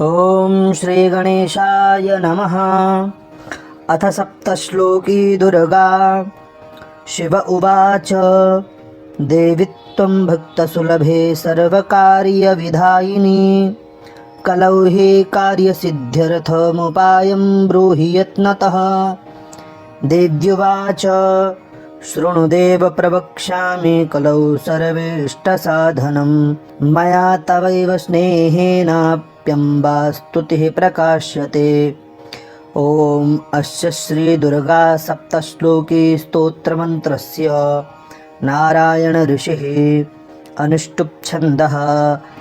ॐ श्रीगणेशाय नमः। अथ सप्तश्लोकी दुर्गा। शिव उवाच देवि त्वं भक्तसुलभे सर्वकार्यविधायिनी कलौ हि कार्यसिद्ध्यर्थमुपायं ब्रूहि यत्नतः। देव्युवाच शृणुदेव प्रवक्ष्यामि कलौ सर्वेष्टसाधनं मया तवैव स्नेहेनाप्यम्बा स्तुतिः प्रकाश्यते। ॐ अस्य श्रीदुर्गा सप्तश्लोकी स्तोत्रमन्त्रस्य नारायण ऋषिः अनुष्टुप् छन्दः।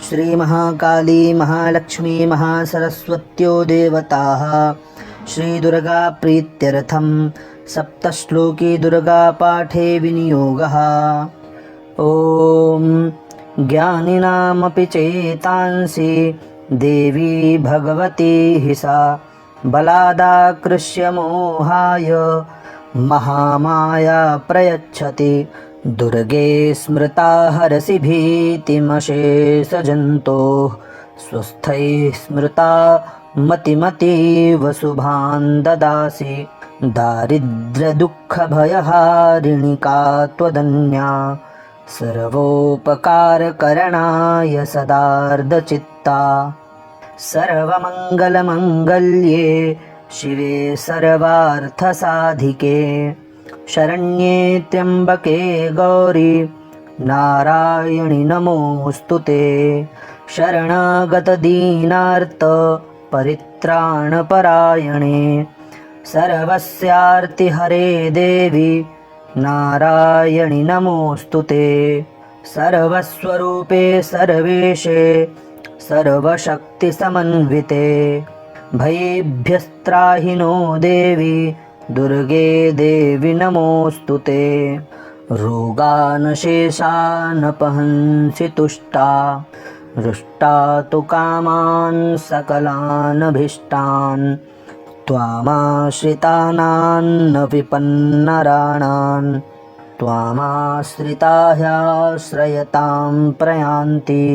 श्रीमहाकाली महालक्ष्मी महासरस्वत्यो देवताः श्रीदुर्गा प्रीत्यर्थं सप्तश्लोकी दुर्गा पाठे विनियोगः। ॐ ज्ञानिनामपि चेतांसि देवी भगवती हि सा बलादाकृष्य मोहाय महामाया प्रयच्छति। दुर्गे स्मृता हरसि भीतिमशेषजन्तोः स्वस्थैः स्मृता मतिमतीव शुभान् ददासि। दारिद्र्यदुःखभयहारिणिका त्वदन्या सर्वोपकारकरणाय सदार्धचित्ता। सर्वमङ्गलमङ्गल्ये शिवे सर्वार्थसाधिके शरण्ये त्र्यम्बके गौरी नारायणि नमोऽस्तु ते। शरणागतदीनार्त परित्राणपरायणे सर्वस्यार्तिहरे देवी नारायणि नमोऽस्तु ते। सर्वस्वरूपे सर्वेशे सर्वशक्तिसमन्विते भयेभ्यस्त्राहि नो देवी दुर्गे देवि नमोऽस्तु ते। रोगानशेषानपहंसि तुष्टा रुष्टा तु कामान् सकलानभीष्टान् त्वामाश्रितानान्न विपन्नराणान् त्वामाश्रिता ह्याश्रयतां प्रयान्ति।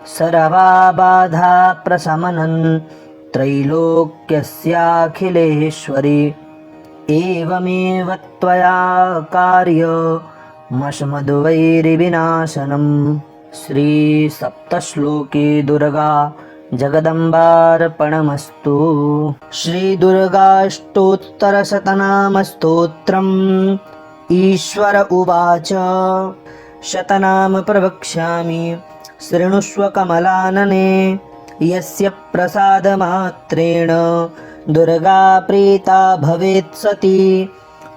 सर्वा बाधा प्रशमनं त्रैलोक्यस्याखिलेश्वरी एवमेव त्वया कार्यमश्मद्वैरिविनाशनम्। श्रीसप्तश्लोकी दुर्गा जगदम्बार्पणमस्तु। श्रीदुर्गाष्टोत्तरशतनामस्तोत्रम्। ईश्वर उवाच शतनाम प्रवक्ष्यामि शृणुष्व कमलानने। यस्य प्रसादमात्रेण दुर्गा प्रीता भवेत् सती।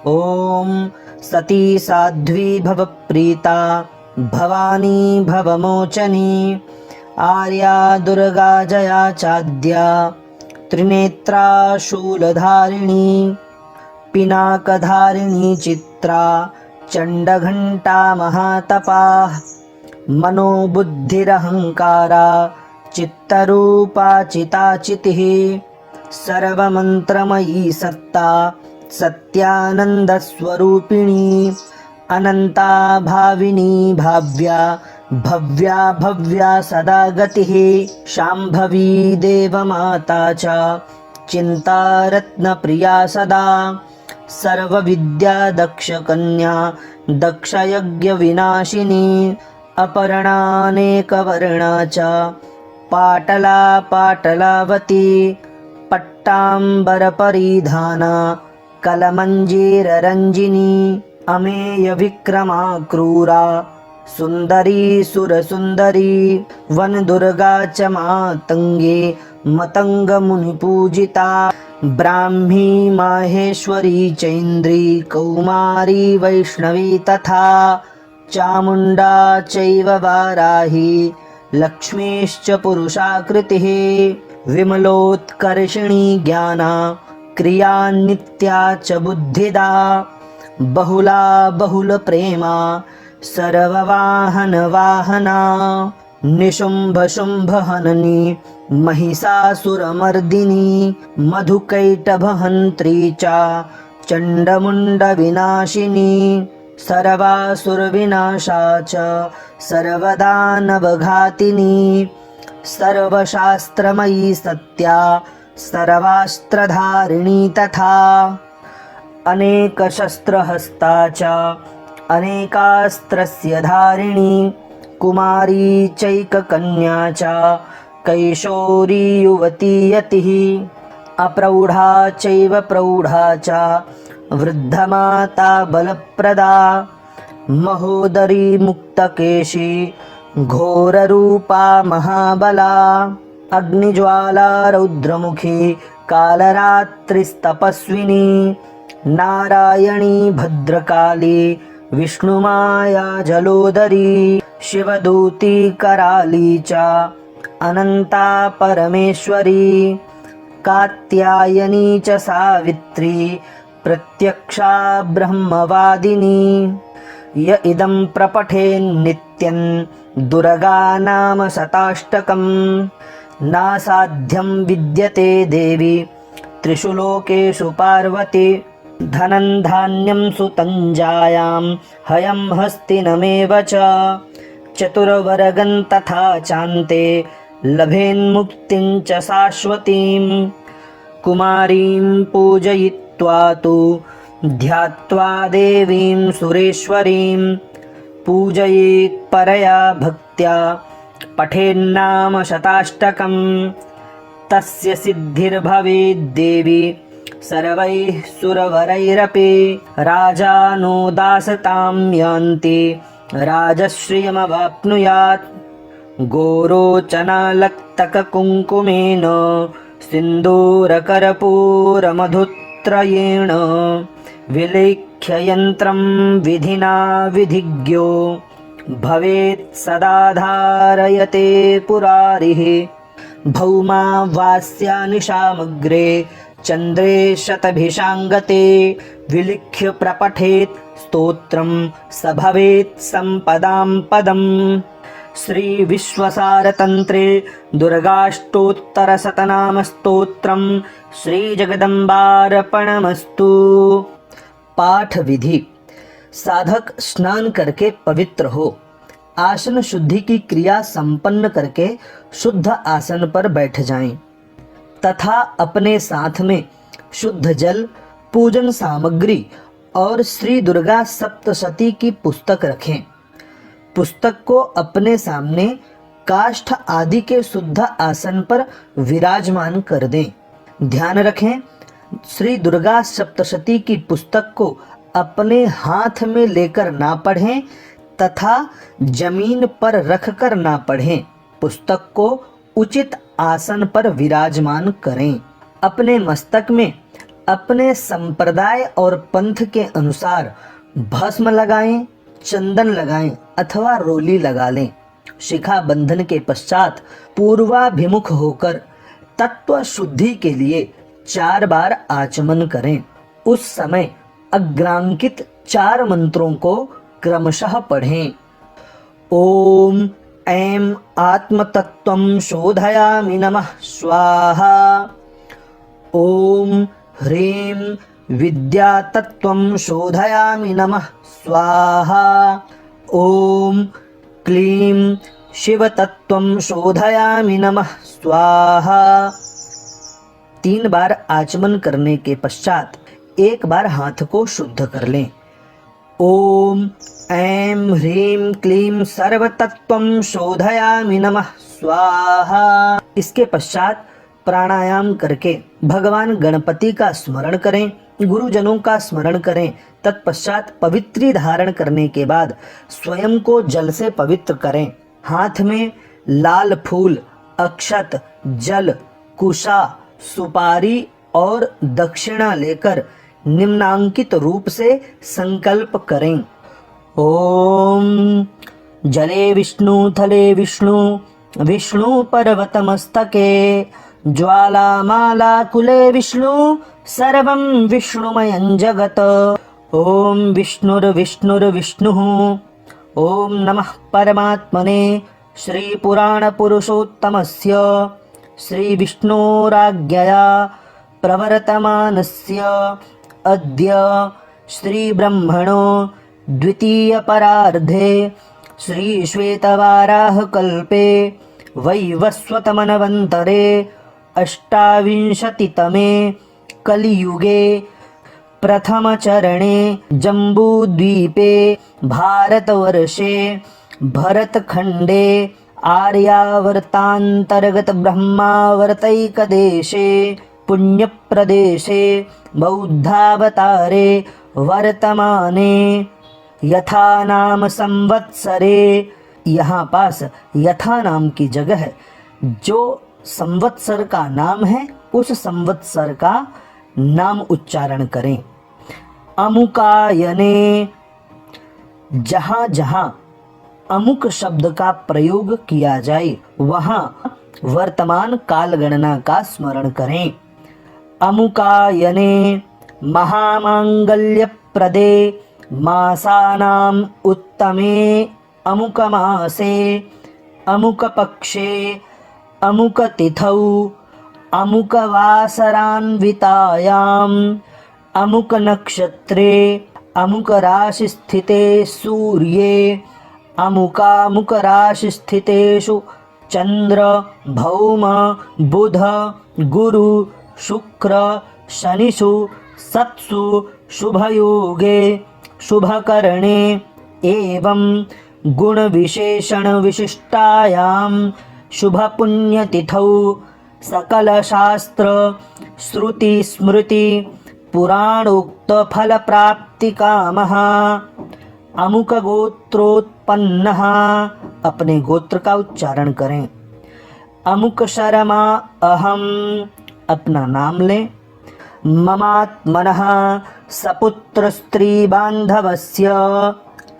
ॐ सती साध्वी भव प्रीता भवानी भवमोचनी। आर्या दुर्गा जया चाद्या त्रिनेत्रा शूलधारिणी पिनाकधारिणी चित्रा चण्डघण्टा महातपाः मनोबुद्धिरहङ्कारा चित्तरूपा चिताचितिः। सर्वमन्त्रमयी सत्ता सत्यानन्दस्वरूपिणी अनन्ता भाविनी भाव्या भव्या भव्या सदा गतिः। शाम्भवी देवमाता च चिन्तारत्नप्रिया सदा। सर्वविद्या दक्षकन्या दक्षयज्ञविनाशिनी अपर्णानेकवर्णा च पाटला पाटलावती। पट्टाम्बरपरिधाना कलमञ्जीररञ्जिनी अमेयविक्रमा क्रूरा सुन्दरी सुरसुन्दरी। वनदुर्गा च मातङ्गी मतङ्गमुनिपूजिता। ब्राह्मी माहेश्वरी चैन्द्री कौमारी वैष्णवी तथा। चामुण्डा चैव वाराही लक्ष्मीश्च पुरुषाकृतिः। विमलोत्कर्षिणी ज्ञाना क्रिया नित्या च बुद्धिदा। बहुला बहुलप्रेमा सर्ववाहनवाहना। निशुम्भशुम्भहननी महिषासुरमर्दिनी मधुकैटभहन्त्री च चण्डमुण्डविनाशिनी। सर्वासुरविनाशा च सर्वदानवघातिनी सर्वशास्त्रमयी सत्या सर्वास्त्रधारिणी तथा अनेकशस्त्रहस्ता च अनेकास्त्रस्य धारिणी कुमारी चैककन्या च कैशोरी युवती यतिः अप्रौढा चैव प्रौढा च वृद्धमाता बलप्रदा महोदरी मुक्तकेशी घोररूपा महाबला अग्निज्वाला रौद्रमुखी कालरात्रिस्तपस्विनी नारायणी भद्रकाली विष्णुमाया जलोदरी शिवदूती कराली च अनंता परमेश्वरी कात्यायनी च सावित्री प्रत्यक्षा ब्रह्मवादिनी य इदं प्रपठेन्नित्यं दुर्गा नाम शताष्टकं नासाध्यं विद्यते देवी त्रिषु लोकेषु पार्वती धनं धान्यं सुतं जायां हयं हस्तिनमेव च चतुर्वर्गं तथा चान्ते लभेन्मुक्तिं च शाश्वतीं कुमारीं पूजयित्वा तु ध्यात्वा देवीं सुरेश्वरीं पूजयेत् परया भक्त्या पठेन्नाम शताष्टकं तस्य सिद्धिर्भवेद्देवी सर्वैः सुरवरैरपि राजानो दासतां यान्ति राजश्रियमवाप्नुयात् गोरोचनालक्तककुङ्कुमेन सिन्दूरकर्पूरमधुत्रयेण विलेख्य यन्त्रं विधिना विधिज्ञो भवेत् सदा धारयते पुरारिः भौमा वास्या निशामग्रे चन्द्रे शतभिषाङ्गते विलिख्य प्रपठेत् स्तोत्रं स भवेत् सम्पदां पदम् श्री विश्वसारतन्त्रे दुर्गाष्टोत्तरशतनाम स्तोत्रम श्री जगदम्बार्पणमस्तु। पाठ विधि। साधक स्नान करके पवित्र हो, आसन शुद्धि की क्रिया संपन्न करके शुद्ध आसन पर बैठ जाएं, तथा अपने साथ में शुद्ध जल, पूजन सामग्री और श्री दुर्गा सप्तशती की पुस्तक रखें। पुस्तक को अपने सामने काष्ठ आदि के शुद्ध आसन पर विराजमान कर दें। ध्यान रखें, श्री दुर्गा सप्तशती की पुस्तक को अपने हाथ में लेकर ना पढ़ें तथा जमीन पर रखकर ना पढ़ें। पुस्तक को उचित आसन पर विराजमान करें। अपने मस्तक में अपने संप्रदाय और पंथ के अनुसार भस्म लगाएं, चंदन लगाएं अथवा रोली लगा लें। शिखा बंधन के पश्चात पूर्वाभिमुख होकर तत्व शुद्धि के लिए 4 बार आचमन करें। उस समय अग्रांकित 4 मंत्रों को क्रमशः पढ़ें। ओम ऐं आत्मतत्त्वं शोधयामि नमः स्वाहा। ओम ह्रीं विद्यातत्त्वं शोधयामि नमः स्वाहा। ओम क्लीं शिवतत्त्वं शोधयामि नमः स्वाहा। 3 बार आचमन करने के पश्चात 1 बार हाथ को शुद्ध कर लें। ओम ऐं ह्रीं क्लीं सर्वतत्त्वं शोधयामि नमः स्वाहा। इसके पश्चात प्राणायाम करके भगवान गणपति का स्मरण करें, गुरुजनों का स्मरण करें। तत्पश्चात पवित्री धारण करने के बाद स्वयं को जल से पवित्र करें। हाथ में लाल फूल, अक्षत, जल, कुशा, सुपारी और दक्षिणा लेकर निम्नांकित रूप से संकल्प करें। ओम जले विष्णु, थले विष्णु, विष्णु पर्वतमस्तके, ज्वालामाला कुले विष्णु, सर्वं विष्णुमयं जगत्। ओम विष्णुर्विष्णुर्विष्णुः। ओम नमः परमात्मने श्री पुराण पुरुषोत्तमस्य श्री विष्णोराज्ञया प्रवर्तमानस्य अद्य श्री ब्रह्मणो द्वितीय परार्धे श्री श्वेतवाराह कल्पे वैवस्वतमनवन्तरे अष्टाविंशतितमे कलियुगे प्रथमचरणे जम्बूद्वीपे भारतवर्षे भरतखण्डे आर्यावर्तान्तर्गत ब्रह्मावर्तैकदेशे पुण्यप्रदेशे बौद्धावतारे वर्तमाने यथा नाम संवत्सरे। यहाँ पास यथा नाम की जगह है, जो संवत्सर का नाम है उस संवत्सर का नाम उच्चारण करें। अमुकायने, जहाँ जहाँ अमुक शब्द का प्रयोग किया जाए वहाँ वर्तमान काल गणना का स्मरण करें। अमुकायने महामांगल्य प्रदे मासानाम उत्तमे अमुक मासे अमुक पक्षे अमुक तिथौ अमुक वासरान्वितायाम अमुक नक्षत्रे अमुक राशि स्थिते सूर्ये अमुकामुक राशि स्थितेषु चंद्र भौम बुध गुरु शुक्र शनिषु सत्सु शुभयोगे शुभकरणे एवं गुण विशेषण विशिष्टायां शुभ पुण्यतिथौ सकल शास्त्र श्रुति स्मृति पुराणोक्त फल प्राप्ति कामः अमुक गोत्रोत्पन्नः, अपने गोत्र का उच्चारण करें। अमुक शर्मा अहम, अपना नाम लें। ममात्मनः सपुत्र स्त्री बांधवस्य,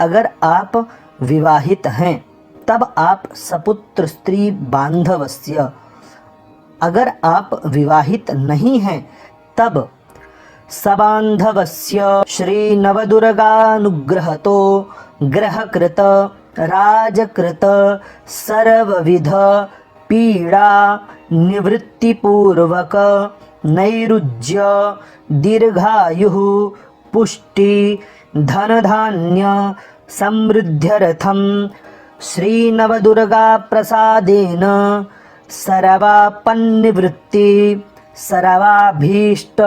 अगर आप विवाहित हैं तब आप सपुत्र स्त्री बांधवस्य, अगर आप विवाहित नहीं हैं तब सबांधवस्य श्री नवदुर्गानुग्रहतो ग्रहकृत राजकृत सर्वविध पीड़ा निवृत्तिपूर्वक नैरुज्य दीर्घायुः पुष्टि धन धान्य समृद्ध्यर्थं श्री नवदुर्गा प्रसादेन सर्वापन्निवृत्ति सर्वाभीष्ट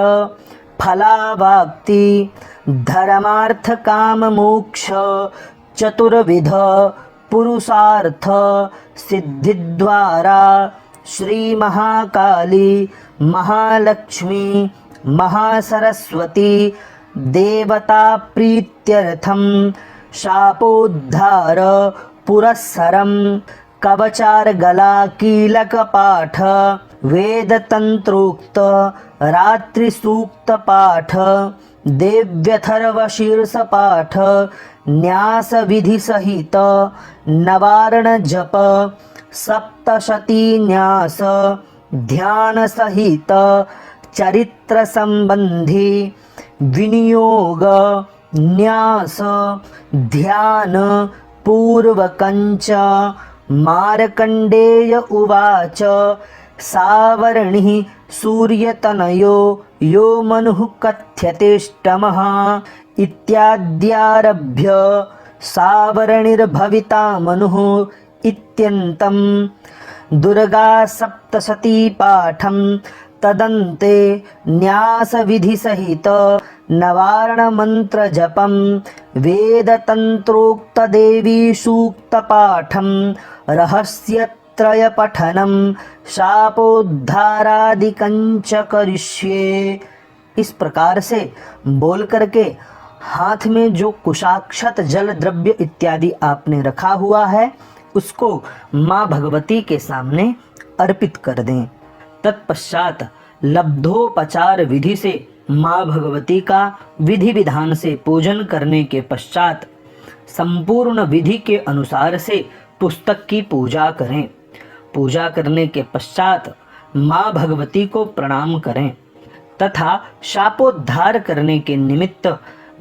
फलावाप्ति धर्मार्थ काम मोक्ष चतुर्विध पुरुषार्थ सिद्धि द्वारा श्री महाकाली महालक्ष्मी महासरस्वती देवता प्रीत्यर्थम शापोद्धार पुरस्सरम कवचार्गला कीलक पाठ वेद तंत्रोक्त रात्रि सूक्त पाठ देव्यथर्व शीर्ष पाठ न्यास विधि सहित नवारण जप सप्तशती न्यास ध्यान सहित चरित्र संबंधी विनियोग न्यास ध्यान पूर्वकंच मार्कंडेय उवाच सावर्णिः सूर्यतनयो यो मनुः कथ्यतेष्टमः इत्याद्यारभ्य सावर्णिर्भविता मनुः इत्यन्तं दुर्गा सप्तशती पाठं तदन्ते न्यास विधि सहित नवारण मंत्र जपम वेद तंत्रोक्त देवी सूक्त पाठम रहस्य त्रय पठनम शापोद्धारादिकंच करिष्ये। इस प्रकार से बोल करके हाथ में जो कुशाक्षत जल द्रव्य इत्यादि आपने रखा हुआ है उसको माँ भगवती के सामने अर्पित कर दें। तत्पश्चात लब्धोपचार विधि से माँ भगवती का विधि विधान से पूजन करने के पश्चात संपूर्ण विधि के अनुसार से पुस्तक की पूजा करें। पूजा करने के पश्चात माँ भगवती को प्रणाम करें तथा शापोद्धार करने के निमित्त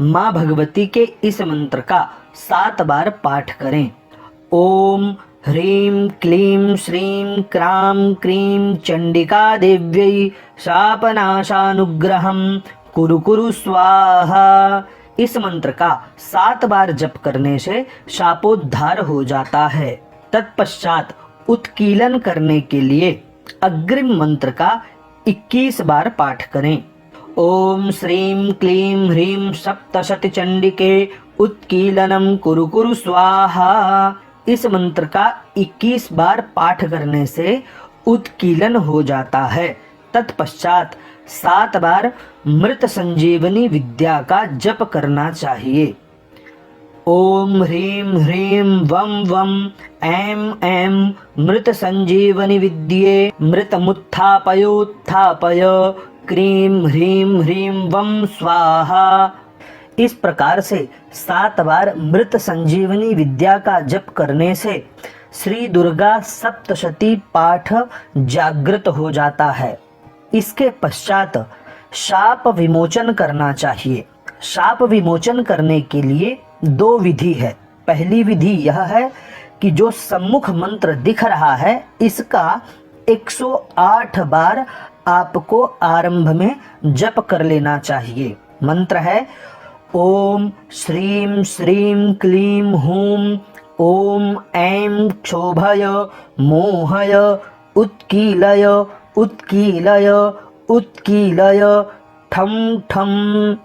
माँ भगवती के इस मंत्र का 7 बार पाठ करें। ओम ह्रीं क्लीं श्रीं क्रां क्रीं चंडिका देव्यै शापनाशानुग्रहं कुरु कुरु स्वाहा। इस मंत्र का 7 बार जप करने से शापोद्धार हो जाता है। तत्पश्चात उत्कीलन करने के लिए अग्रिम मंत्र का 21 बार पाठ करें। ओम श्रीं क्लीं ह्रीं सप्तशती चंडिके उत्कीलनम कुरु कुरु स्वाहा। इस मंत्र का 21 बार पाठ करने से उत्कीलन हो जाता है। तत्पश्चात 7 बार मृत संजीवनी विद्या का जप करना चाहिए। ओम ह्रीं ह्रीं वम वम ऐं ऐं मृत संजीवनी विद्ये मृतमुत्थापयोत्थापय क्रीं ह्रीं ह्रीं वम स्वाहा। इस प्रकार से 7 बार मृत संजीवनी विद्या का जप करने से श्री दुर्गा सप्तशती पाठ जागृत हो जाता है। इसके पश्चात शाप विमोचन करना चाहिए। शाप विमोचन करने के लिए 2 विधि है। पहली विधि यह है कि जो सम्मुख मंत्र दिख रहा है इसका 108 बार आपको आरंभ में जप कर लेना चाहिए। मंत्र है ओम श्रीं श्रीं क्लीं हूं ओम ऐं क्षोभय मोहय उत्कीलय उत्कीलय उत्कीलय ठम ठम।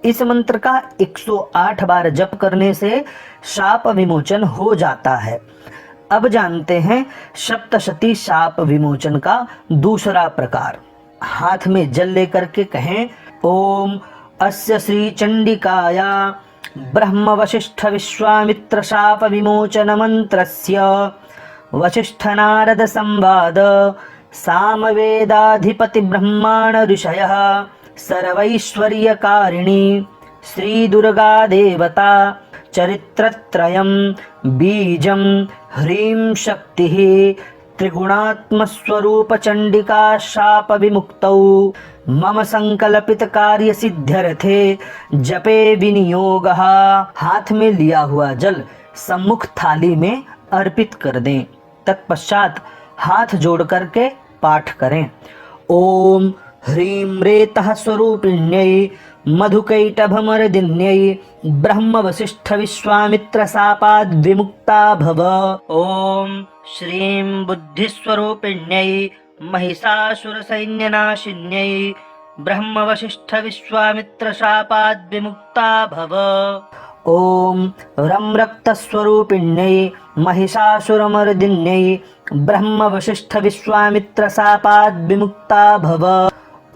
इस मंत्र का 108 बार जप करने से शाप विमोचन हो जाता है। अब जानते हैं सप्तशती शाप विमोचन का दूसरा प्रकार। हाथ में जल लेकर के कहें ओम अस्य श्री चंडिकाया ब्रह्म वशिष्ठ विश्वामित्र शाप विमोचन मंत्रस्य वशिष्ठ नारद संवाद सामवेदाधिपति ब्रह्मांड ऋषयः सर्वैश्वर्यकारिणी श्री दुर्गा देवता चरित्रत्रयं बीजं ह्रीं शक्तिः त्रिगुणात्मस्वरूप चंडिका शाप विमुक्तौ मम संकल्पित कार्य सिद्ध्यर्थे जपे विनियोगः। हाथ में लिया हुआ जल सम्मुख थाली में अर्पित कर दें। तत्पश्चात हाथ जोड़ करके पाठ करें। ओम ह्रीं रेतः स्वरूपिण्यै मधुकैटभमर्दिन्यै ब्रह्म वशिष्ठ विश्वामित्र शापाद् विमुक्ता भव। ओम श्रीं बुद्धिस्वरूपिण्यै महिषासुर सैन्यनाशिन्यै ब्रह्म वशिष्ठ विश्वामित्र शापाद् विमुक्ता भव। ओम रं रक्तस्वरूपिण्यै महिषासुरमर्दिन्यै ब्रह्म वशिष्ठ विश्वामित्र शापाद् विमुक्ता भव।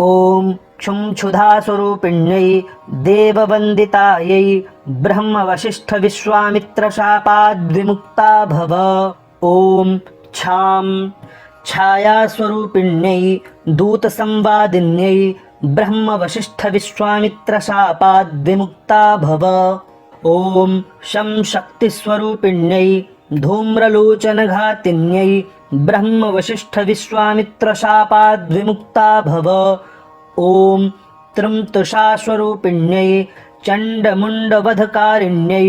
ओम क्षुं क्षुधा स्वरूपिण्यै देववन्दितायै ब्रह्म वशिष्ठ विश्वामित्र शापाद् विमुक्ता भव। ओम छां छाया स्वरूपिण्यै दूत संवादिन्यै ब्रह्म वशिष्ठ विश्वामित्र शापाद् विमुक्ता भव। ओम शं शक्ति स्वरूपिण्यै धूम्रलोचनघातिन्यै ब्रह्म वशिष्ठ विश्वामित्र शापाद् विमुक्ता भव। ओम त्रिं तुषा स्वरूपिण्यै चण्डमुण्डवधकारिण्यै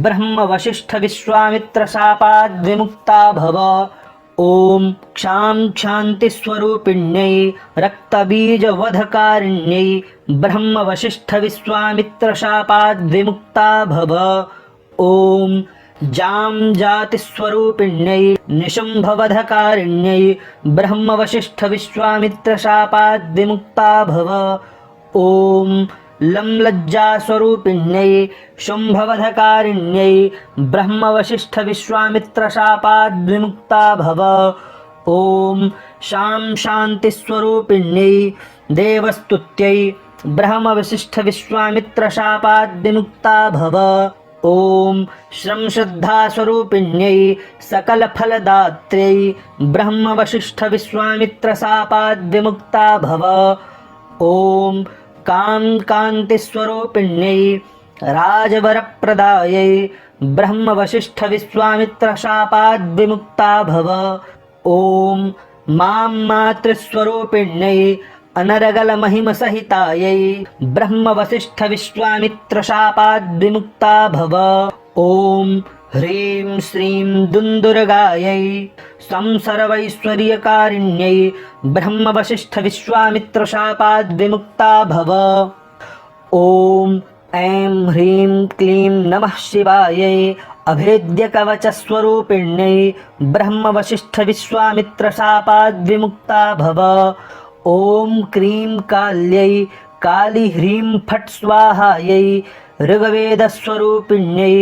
ब्रह्म वशिष्ठ विश्वामित्र शापाद् विमुक्ता भव। ओम क्षां क्षान्ति स्वरूपिण्यै रक्तबीजवधकारिण्यै ब्रह्म वशिष्ठ विश्वामित्र शापाद् विमुक्ता भव। ओम जां जाति स्वरूपिण्यै निशुम्भवधकारिण्यै ब्रह्म वशिष्ठ विश्वामित्र शापाद् विमुक्ता भव। ओम लं लज्जा स्वरूपिण्यै शुम्भवधकारिण्यै ब्रह्म वशिष्ठ विश्वामित्र शापाद् विमुक्ता भव। ओम शां शांति स्वरूपिण्यै देवस्तुत्यै ब्रह्म वशिष्ठ विश्वामित्र शापाद् विमुक्ता भव। ओम श्रं श्रद्धा स्वरूपिण्यै सकल फलदात्र्यै ब्रह्म वशिष्ठ विश्वामित्र शापाद् विमुक्ता भव। ओम कां कांति स्वरूपिण्यै राजवरप्रदायै ब्रह्म वशिष्ठ विश्वामित्र शापाद् विमुक्ता भव। ओम मां मातृस्वरूपिण्यै अनरगल महिम सहितायै ब्रह्म वशिष्ठ विश्वामित्र शापाद् विमुक्ता भव। ओम ह्रीं श्रीं दुन्दुर्गायै सं सर्वैश्वर्यकारिण्यै ब्रह्म वशिष्ठ विश्वामित्र शापाद् विमुक्ता भव। ओम ऐं ह्रीं क्लीं नमः शिवायै अभेद्य कवचस्वरूपिण्यै ब्रह्मवसिष्ठविश्वामित्रशापाद्विमुक्ता भव। ॐ क्रीं काल्यै काली ह्रीं फट् स्वाहायै ऋग्वेदस्वरूपिण्यै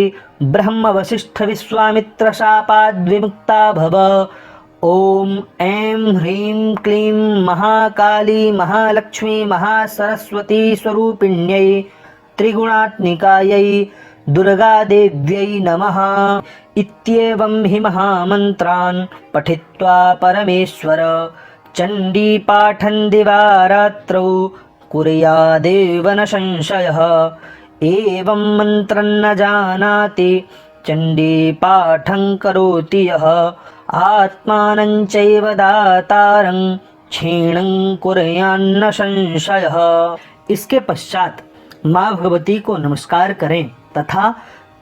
ब्रह्मवसिष्ठविश्वामित्रशापाद्विमुक्ता भव। ॐ ऐं ह्रीं क्लीं महाकाली महालक्ष्मी महासरस्वती स्वरूपिण्यै त्रिगुणात्मिकायै दुर्गादेव्यै नमः। इत्येवं हि महामन्त्रान् पठित्वा परमेश्वर चण्डीपाठं दिवारात्रौ कुर्यादेव न संशयः। एवं मन्त्रं न जानाति चण्डीपाठं करोति यः आत्मानं चैव दातारं क्षीणं कुर्यान्न संशयः। इसके पश्चात माँ भगवती को नमस्कार करें तथा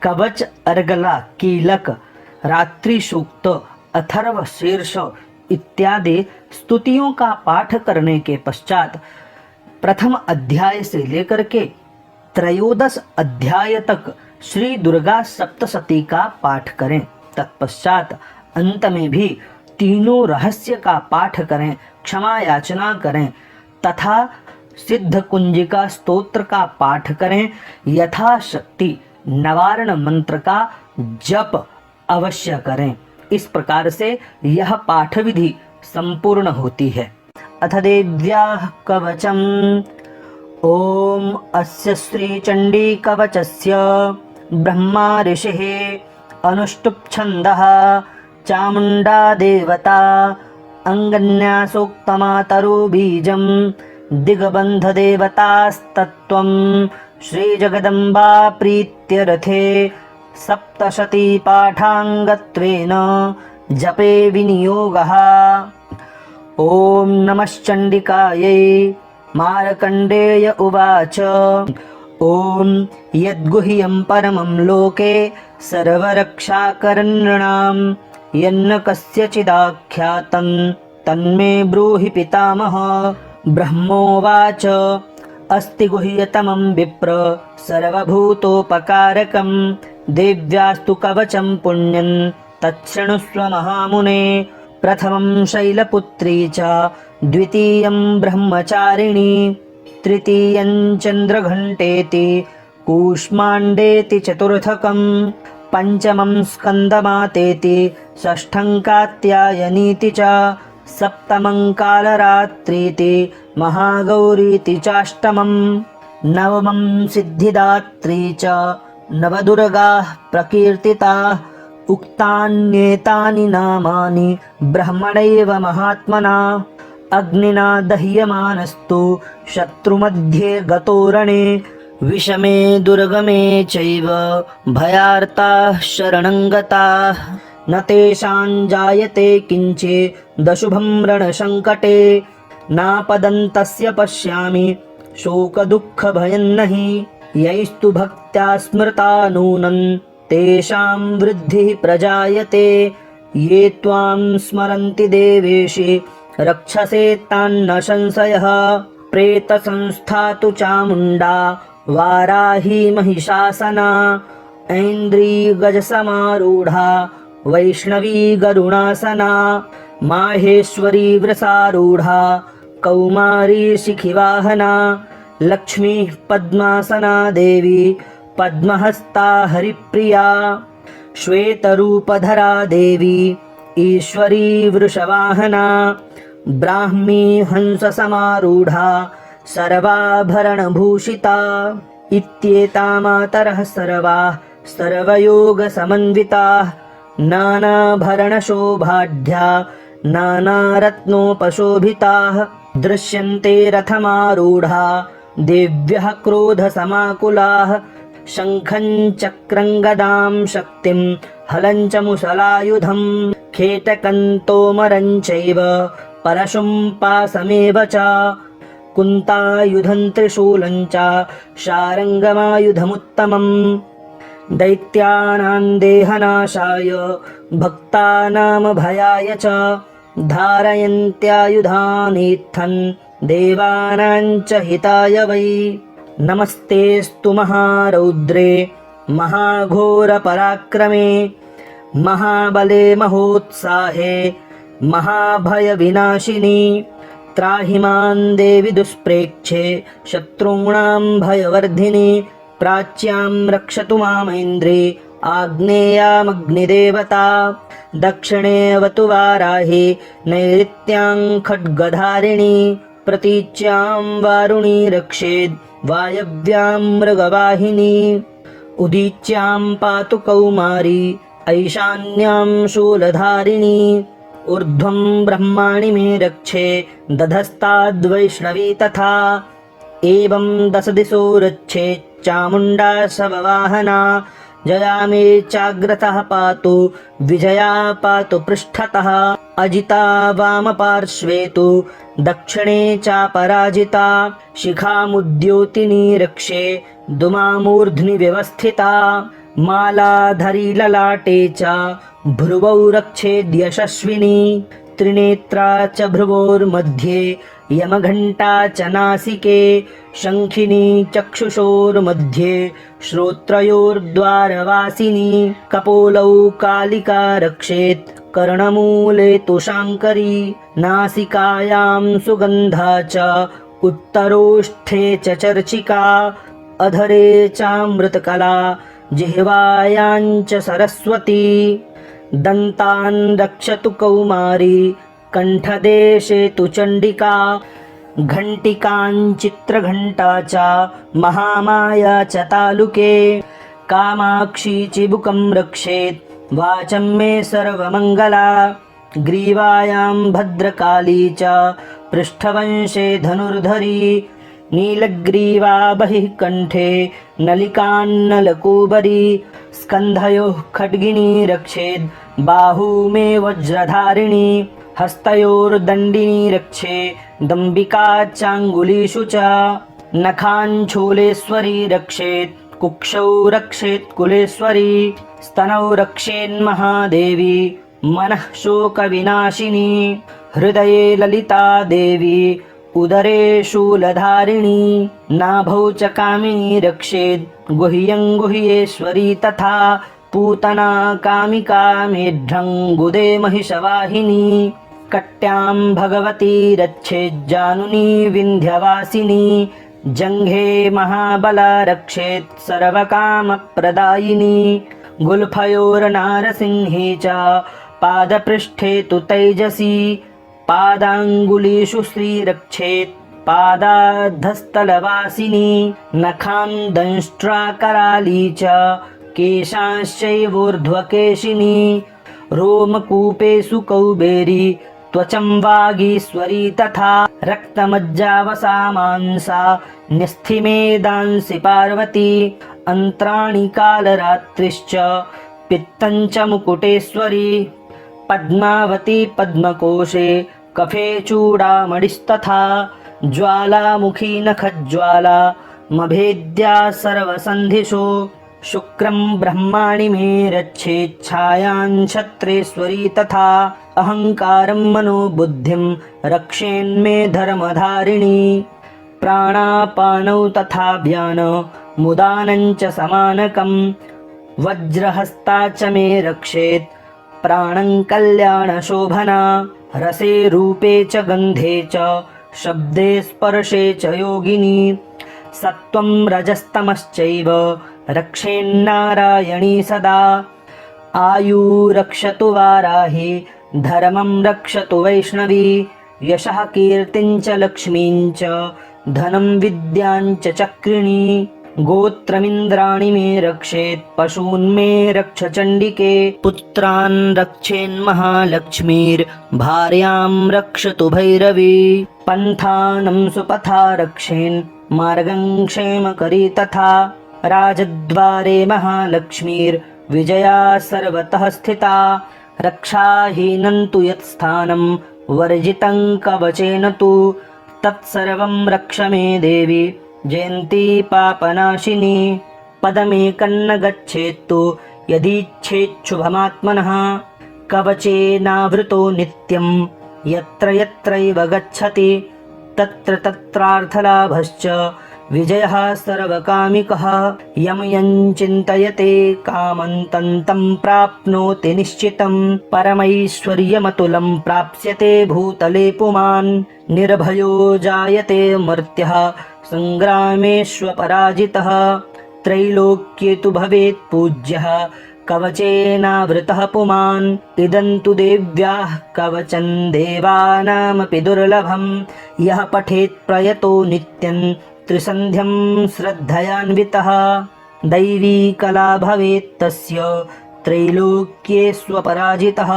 कवच, अर्गला, कीलक, रात्रि सूक्त, अथर्व शीर्ष इत्यादि स्तुतियों का पाठ करने के पश्चात प्रथम अध्याय से लेकर के त्रयोदश अध्याय तक श्री दुर्गा सप्तशती का पाठ करें। तत्पश्चात अंत में भी तीनों रहस्य का पाठ करें, क्षमा याचना करें तथा सिद्ध कुंजिका स्तोत्र का पाठ करें। यथाशक्ति नवारण मंत्र का जप अवश्य करें। इस प्रकार से यह पाठ विधि संपूर्ण होती है। अथ देव्याः कवचम्। ॐ अस्य श्री चंडी कवचस्य ब्रह्मा ऋषिः अनुष्टुप् छन्दः चामुण्डा देवता अंगन्यासोक्तमातरु बीजं दिग्बन्धदेवतास्तत्त्वं श्रीजगदम्बा प्रीत्यर्थे सप्तशती पाठाङ्गत्वेन जपे विनियोगः। ॐ नमश्चण्डिकायै। मार्कण्डेय उवाच ॐ यद्गुह्यं परमं लोके सर्वरक्षाकरनृणां यन्न कस्यचिदाख्यातं तन्मे ब्रूहि पितामह। ब्रह्मोवाच अस्ति गुह्यतमं विप्र सर्वभूतोपकारकं देव्यास्तु कवचं पुण्यं तच्छृणुष्व महामुने। प्रथमं शैलपुत्री च द्वितीयं ब्रह्मचारिणी तृतीयं चन्द्रघण्टेति कूष्माण्डेति चतुर्थकं पंचमं स्कन्दमातेति षष्ठं कात्यायनीति च सप्तमं कालरात्रीति महागौरीति चाष्टमं नवमं सिद्धिदात्री च नवदुर्गाः प्रकीर्तिताः। उक्तान्येतानि नामानि ब्रह्मणैव महात्मना अग्निना दह्यमानस्तु शत्रुमध्ये गतोरणे विषमे दुर्गमे चैव भयार्ताः शरणं गताः न तेषां जायते किञ्चिदशुभं रणसङ्कटे नापदन्तस्य पश्यामि शोकदुःखभयं नहि यैस्तु भक्त्या स्मृता नूनं तेषां वृद्धिः प्रजायते ये त्वां स्मरन्ति देवेशि रक्षसे तान्न संशयः। प्रेतसंस्था तु चामुण्डा वाराही महिषासना ऐन्द्री गजसमारूढा वैष्णवी गरुणासना माहेश्वरी वृषारूढा कौमारी शिखिवाहना लक्ष्मी पद्मासना देवी पद्महस्ता हरिप्रिया श्वेतरूपधरा देवी ईश्वरी वृषवाहना ब्राह्मी हंससमारूढा सर्वाभरणभूषिता इत्येता मातरः सर्वाः सर्वयोगसमन्विताः नानाभरणशोभाढ्या नानारत्नोपशोभिताः दृश्यन्ते रथमारूढा देव्यः क्रोधसमाकुलाः शङ्खं चक्रं गदां शक्तिं हलं च मुसलायुधं खेटकं तोमरं चैव परशुं पासमेव च कुन्तायुधं त्रिशूलं च शारङ्गमायुधमुत्तमम् दैत्यानां देहनाशाय भक्तानां भयाय च धारयन्त्यायुधानीत्थं देवानां च हिताय वै। नमस्तेऽस्तु महारौद्रे महाघोरपराक्रमे महाबले महोत्साहे महाभयविनाशिनी त्राहि मां देवि दुष्प्रेक्षे शत्रूणां भयवर्धिनी प्राच्यां रक्षतु मामैन्द्री आग्नेयामग्निदेवता दक्षिणे अवतु वाराही नैऋत्यां खड्गधारिणी प्रतीच्यां वारुणी रक्षेद् वायव्यां मृगवाहिनी उदीच्यां पातु कौमारी ऐशान्यां शूलधारिणी ऊर्ध्वं ब्रह्माणि मे रक्षे दधस्ताद्वैष्णवी तथा एवं दश दिशो रक्षे चामुण्डा शववाहना जया मे चाग्रतः पातु विजया पातु पृष्ठतः अजिता वामपार्श्वे तु दक्षिणे चापराजिता शिखामुद्योतिनी रक्षे दुमामूर्ध्नि व्यवस्थिता मालाधरी ललाटे च भ्रुवौ रक्षेद्यशस्विनी त्रिनेत्रा च भ्रुवोर्मध्ये यमघण्टा च नासिके शङ्खिनी चक्षुषोर्मध्ये श्रोत्रयोर्द्वारवासिनी कपोलौ कालिका रक्षेत् कर्णमूले तु शाङ्करी नासिकायां सुगन्धा च उत्तरोष्ठे च चर्चिका अधरे चामृतकला जिह्वायां च सरस्वती दन्तान् रक्षतु कौमारी कण्ठदेशे तु चण्डिका घण्टिकाञ्चित्रघण्टा च महामाया च तालुके कामाक्षी चिबुकं रक्षेत् वाचं मे सर्वमङ्गला ग्रीवायां भद्रकाली च पृष्ठवंशे धनुर्धरी नीलग्रीवा बहिः कण्ठे नलिकान्नलकूबरी स्कन्धयोः खड्गिनी रक्षेद् बाहू मे वज्रधारिणी हस्तयोर्दण्डिनी रक्षे दम्बिका चाङ्गुलीषु च नखाञ्छूलेश्वरी रक्षेत् कुक्षौ रक्षेत् कुलेश्वरी स्तनौ रक्षेन्महादेवी मनः शोकविनाशिनी हृदये ललिता देवी उदरे शूलधारिणी नाभौ च कामिनी रक्षेद् गुह्यं गुह्येश्वरी तथा पूतना कामिका मेढ्रं गुदे महिषवाहिनी कट्यां भगवती रक्षेज्जानुनी विन्ध्यवासिनी जङ्घे महाबला रक्षेत् सर्वकामप्रदायिनी गुल्फयोर्नारसिंही च पादपृष्ठे तु तैजसी पादाङ्गुलीषु श्रीरक्षेत् पादाधस्तलवासिनी नखान् दंष्ट्राकराली च केशांश्चैवोर्ध्वकेशिनी रोमकूपेषु कौबेरी त्वचं वागीश्वरी तथा रक्तमज्जावसा मांसा न्यस्थिमेदांसि पार्वती अन्त्राणि कालरात्रिश्च पित्तं च मुकुटेश्वरी पद्मावती पद्मकोशे कफे चूडामणिस्तथा ज्वालामुखी नखज्वाला मभेद्या सर्वसन्धिषु शुक्रं ब्रह्माणि मे रक्षेच्छायां क्षत्रेश्वरी तथा अहङ्कारं मनोबुद्धिं रक्षेन्मे धर्मधारिणी प्राणापानौ तथा व्यान मुदानं च समानकं वज्रहस्ता च मे रक्षेत् प्राणं कल्याणशोभना रसे रूपे च गन्धे च शब्दे स्पर्शे च योगिनी सत्त्वं रजस्तमश्चैव रक्षेन्नारायणी सदा आयु रक्षतु वाराही धर्मं रक्षतु वैष्णवी यशः कीर्तिं च लक्ष्मीं च धनं विद्यां च चक्रिणी गोत्रमिन्द्राणि मे रक्षेत् पशून् मे रक्ष चण्डिके पुत्रान् रक्षेन्महालक्ष्मीर्भार्यां रक्षतु भैरवी पन्थानं सुपथा रक्षेन् मार्गं क्षेमकरी तथा राजद्वारे महालक्ष्मीर्विजया सर्वतः स्थिता रक्षाहीनं तु यत्स्थानं वर्जितं कवचेन तु तत्सर्वं रक्ष मे देवी जयन्ती पापनाशिनी पदमेकन्न गच्छेत्तु यदीच्छेच्छुभमात्मनः कवचेनावृतो नित्यं यत्र यत्रैव गच्छति तत्र तत्रार्थलाभश्च विजयः सर्वकामिकः यं यं चिन्तयते कामं तं तं प्राप्नोति निश्चितं परमैश्वर्यमतुलं प्राप्स्यते भूतले पुमान् निर्भयो जायते मर्त्यः सङ्ग्रामेष्वपराजितः त्रैलोक्ये तु भवेत् पूज्यः कवचेनावृतः पुमान् इदं तु देव्याः कवचं देवानामपि दुर्लभं यः पठेत् प्रयतो नित्यं त्रिसन्ध्यं श्रद्धयान्वितः दैवी कला भवेत् तस्य त्रैलोक्ये स्वपराजितः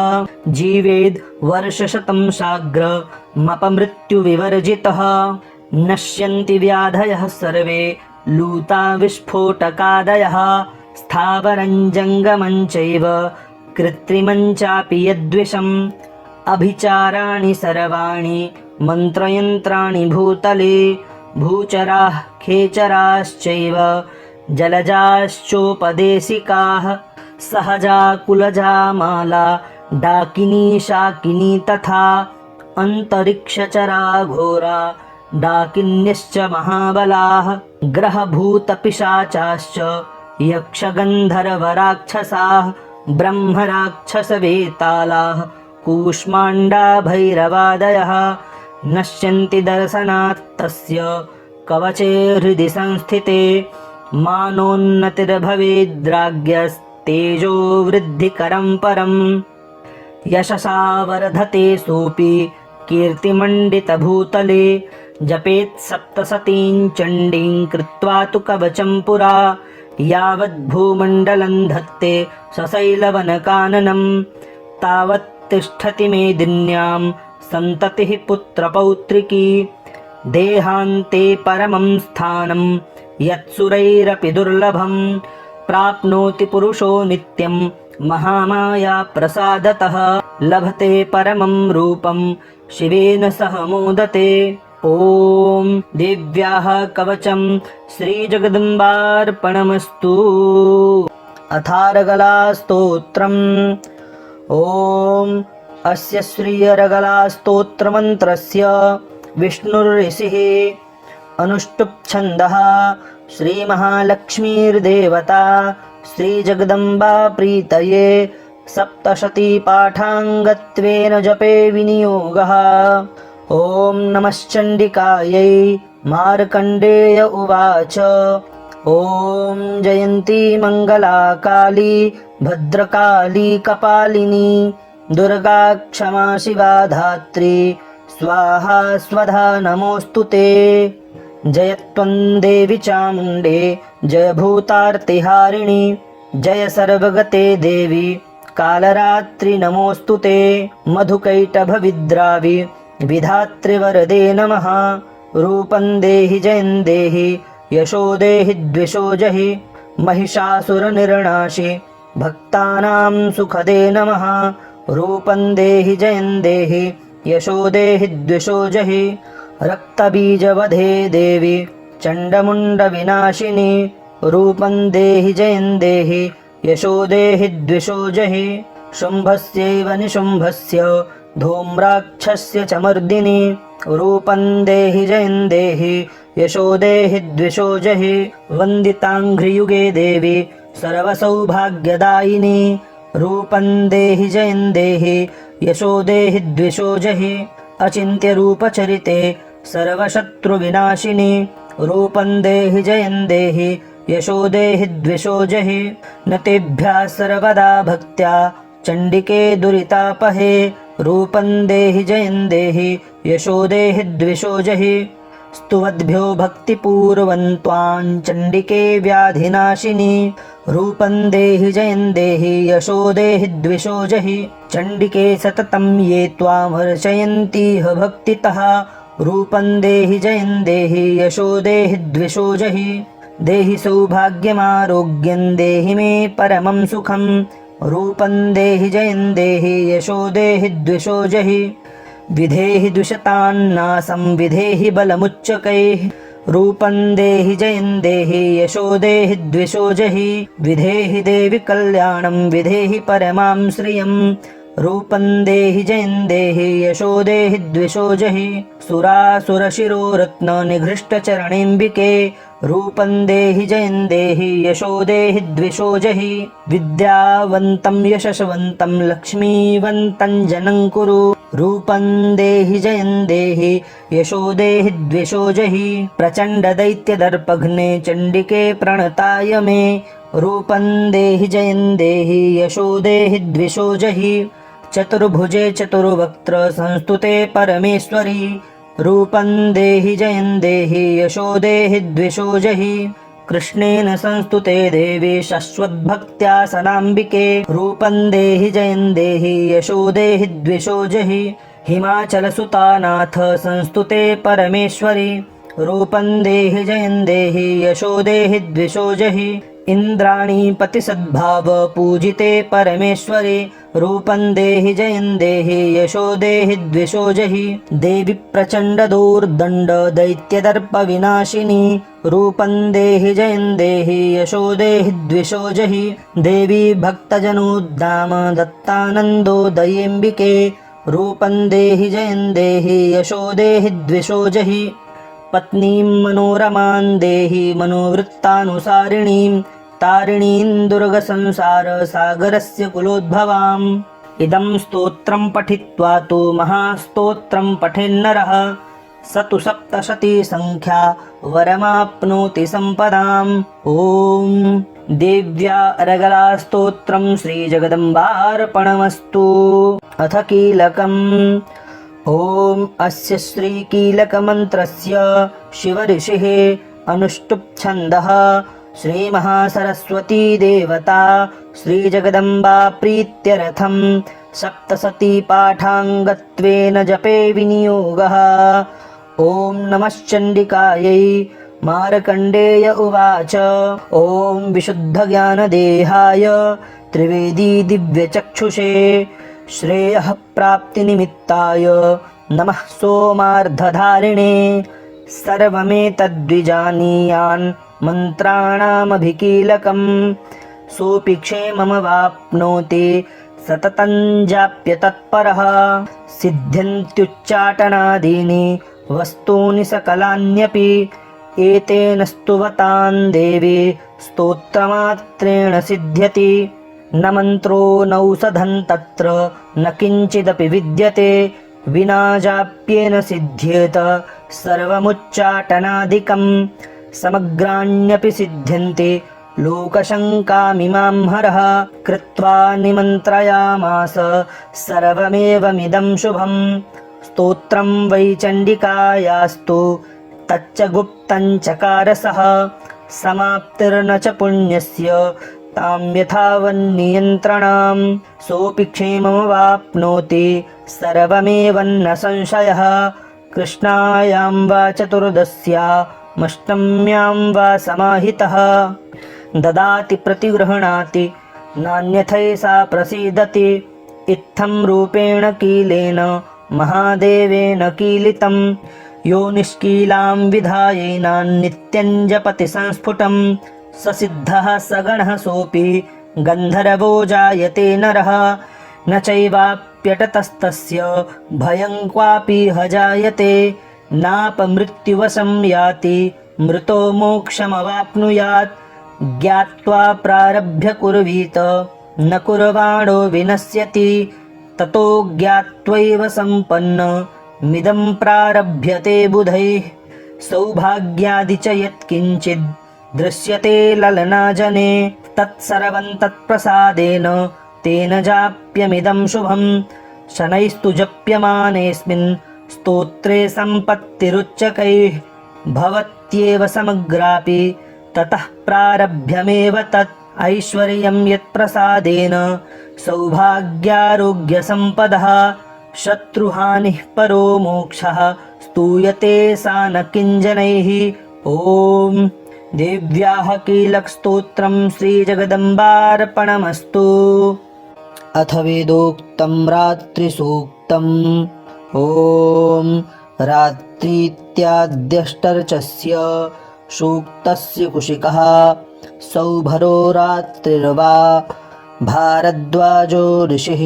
जीवेद् वर्षशतं साग्रमपमृत्युविवर्जितः नश्यन्ति व्याधयः सर्वे लूता विस्फोटकादयः स्थावरं जङ्गमं चैव कृत्रिमं चापि यद्विषम् अभिचाराणि सर्वाणि मन्त्रयन्त्राणि भूतले भूचराः खेचराश्चैव जलजाश्चोपदेशिकाः सहजा कुलजा माला डाकिनी शाकिनी तथा अन्तरिक्षचरा घोरा डाकिन्यश्च महाबलाः ग्रहभूतपिशाचाश्च यक्षगन्धर्वराक्षसाः ब्रह्मराक्षसवेतालाः कूष्माण्डा भैरवादयः नश्यन्ति दर्शनात् तस्य कवचे हृदि संस्थिते मानोन्नतिर्भवेद्राज्ञस्तेजो वृद्धिकरं परम् यशसा वर्धते सोऽपि कीर्तिमण्डितभूतले जपेत् सप्तशतीं चण्डीं कृत्वा तु कवचं पुरा यावद्भूमण्डलं धत्ते सशैलवनकाननं तावत् तिष्ठति मेदिन्यां सन्ततिः पुत्रपौत्रिकी देहान्ते परमं स्थानं यत्सुरैरपि दुर्लभं प्राप्नोति पुरुषो नित्यं महामाया प्रसादतः लभते परमं रूपं शिवेन सह मोदते ॐ देव्याः कवचं श्रीजगदम्बार्पणमस्तु। अथारगलास्तोत्रम् ॐ अस्य श्रीअरगलास्तोत्रमन्त्रस्य विष्णुर्ऋषिः अनुष्टुप् छन्दः श्रीमहालक्ष्मीर्देवता श्रीजगदम्बा प्रीतये सप्तशतीपाठाङ्गत्वेन जपे विनियोगः। ॐ नमश्चण्डिकायै मार्कण्डेय उवाच ॐ जयन्ती मङ्गला काली भद्रकाली कपालिनी दुर्गा क्षमा शिवा धात्री स्वाहा स्वधा नमोऽस्तु ते। जय त्वं देवी चामुण्डे जय भूतार्तिहारिणि जय सर्वगते देवी कालरात्रि नमोऽस्तु ते। मधुकैटभविद्रावि विधात्रिवरदे नमः। रूपं देहि जयं देहि यशो देहि द्विषो जहि महिषासुरनिर्णाशि भक्तानां सुखदे नमः। रूपं देहि जयं देहि यशो देहि द्विषो जहि रक्तबीजवधे देवी चण्डमुण्डविनाशिनी रूपं देहि जयं देहि यशो देहि द्विषो जहि शुम्भस्यैव निशुम्भस्य धूम्राक्षस्य च मर्दिनि रूपं देहि जयं देहि यशो देहि द्विषो जहि वन्दिताङ्घ्रियुगे देवी सर्वसौभाग्यदायिनी रूपं देहि जयं देहि यशो देहि द्विषो जहि अचिन्त्यरूपचरिते सर्वशत्रुविनाशिनी रूपं देहि जयं देहि यशो देहि द्विषो जहि न तेभ्यः सर्वदा भक्त्या चण्डिके दुरितापहे रूपं देहि जयं देहि यशो देहि द्विषो जहि स्तुवद्भ्यो भक्तिपूर्वं त्वां चण्डिके व्याधिनाशिनी रूपं देहि जयं देहि यशो देहि द्विषो जहि चण्डिके सततं ये त्वां हर्षयन्तीह भक्तितः रूपं देहि जयं देहि यशो देहि द्विषो जहि देहि सौभाग्यमारोग्यं देहि मे परमं सुखं रूपं देहि जयं देहि यशो देहि द्विषो जहि विधेहि द्विषतान्नासं विधेहि बलमुच्चकैः रूपं देहि जयं देहि यशो देहि द्विषो जहि विधेहि देवि कल्याणं विधेहि परमां श्रियं रूपं देहि जयं देहि यशो देहि द्विषो जहि सुरासुरशिरो रत्न निघृष्ट चरणेऽम्बिके रूपं देहि जयं देहि यशो देहि द्विषो जहि विद्यावन्तं यशस्वन्तं लक्ष्मीवन्तं जनं कुरु रूपं देहि जयं देहि यशो देहि द्विषो जहि प्रचण्ड दैत्यदर्पघ्ने चण्डिके प्रणताय मे रूपं देहि जयं देहि यशो देहि द्विषो जहि चतुर्भुजे चतुर्वक्त्र संस्तुते परमेश्वरी रूपं देहि जयं देहि यशो देहि द्विषो जहि कृष्णेन संस्तुते देवी शाश्वतभक्त्या सदाम्बिके रूपं देहि जयं देहि यशो देहि द्विषो जहि हिमाचलसुतानाथ संस्तुते परमेश्वरी रूपं देहि जयं देहि यशो देहि द्विषो जहि इंद्राणी पतिसद्भाव पूजिते परमेश्वरी रूपं देहि जयं देहि यशो देहि द्विषो जहि देवी प्रचण्ड दूर्दण्ड दैत्यदर्प विनाशिनी रूपं देहि जयं देहि यशो देहि द्विषो जहि देवी भक्तजनोद्दाम दत्तानन्दो दयेऽम्बिके रूपं देहि जयं देहि यशो देहि द्विषो जहि पत्नीं मनोरमां देहि मनोवृत्तानुसारिणीं तारिणीं दुर्गसंसारसागरस्य कुलोद्भवाम् इदं स्तोत्रं पठित्वा तु महास्तोत्रं पठेन्नरः स तु सप्तशतीसङ्ख्या वरमाप्नोति सम्पदाम् ॐ देव्या अरगलास्तोत्रं श्रीजगदम्बार्पणमस्तु अथ कीलकम् ॐ अस्य श्रीकीलकमन्त्रस्य शिवऋषिः अनुष्टुप् छन्दः श्रीमहासरस्वती देवता श्रीजगदम्बा प्रीत्यर्थं सप्तशतीपाठाङ्गत्वेन जपे विनियोगः ॐ नमश्चण्डिकायै मार्कण्डेय उवाच ॐ विशुद्धज्ञानदेहाय त्रिवेदी दिव्यचक्षुषे श्रेयः प्राप्तिनिमित्ताय नमः सोमार्धधारिणे सर्वमेतद्विजानीयान् मन्त्राणामभिकीलकम् सोऽपि क्षेममवाप्नोति सततं जाप्य तत्परः सिद्ध्यन्त्युच्चाटनादीनि वस्तूनि सकलान्यपि एतेन स्तुवतां देवी स्तोत्रमात्रेण सिद्ध्यति न मन्त्रो नौषधं तत्र न किञ्चिदपि विद्यते विना जाप्येन सिद्ध्येत सर्वमुच्चाटनादिकम् समग्राण्यपि सिद्ध्यन्ति लोकशङ्कामिमां हरः कृत्वा निमन्त्रयामास सर्वमेवमिदं शुभम् स्तोत्रं वै चण्डिकायास्तु तच्च गुप्तं चकारसः समाप्तिर्न च पुण्यस्य तां यथावन्नियन्त्रणां सोऽपि क्षेममवाप्नोति सर्वमेवन्न संशयः कृष्णायां वा चतुर्दश्यामष्टम्यां वा समाहितः ददाति प्रतिगृह्णाति नान्यथैषा प्रसीदति इत्थं रूपेण कीलेन महादेवेन कीलितं यो निष्कीलां विधायेनान्नित्यं जपति संस्फुटं स सिद्धः स गणः सोऽपि गन्धर्वो जायते नरः न चैवाप्यटतस्तस्य भयं क्वापि ह जायते नापमृत्युवशं याति मृतो मोक्षमवाप्नुयात् ज्ञात्वा प्रारभ्य कुर्वीत न कुर्वाणो विनश्यति ततो ज्ञात्वैव सम्पन्नमिदं प्रारभ्यते बुधैः सौभाग्यादि च यत्किञ्चिद् दृश्यते ललनाजने तत्सर्वं तत्प्रसादेन तेन जाप्यमिदं शुभम् शनैस्तु जप्यमानेऽस्मिन् स्तोत्रे सम्पत्तिरुच्चकैः भवत्येव समग्रापि ततः प्रारभ्यमेव तत् ऐश्वर्यं यत्प्रसादेन सौभाग्यारोग्यसम्पदः शत्रुहानिः परो मोक्षः स्तूयते सा न किञ्जनैः ॐ देव्याः कीलकस्तोत्रं श्रीजगदम्बार्पणमस्तु अथ वेदोक्तं रात्रिसूक्तम् ॐ रात्रीत्याद्यष्टर्चस्य सूक्तस्य कुशिकः सौभरो रात्रिर्वा भारद्वाजो ऋषिः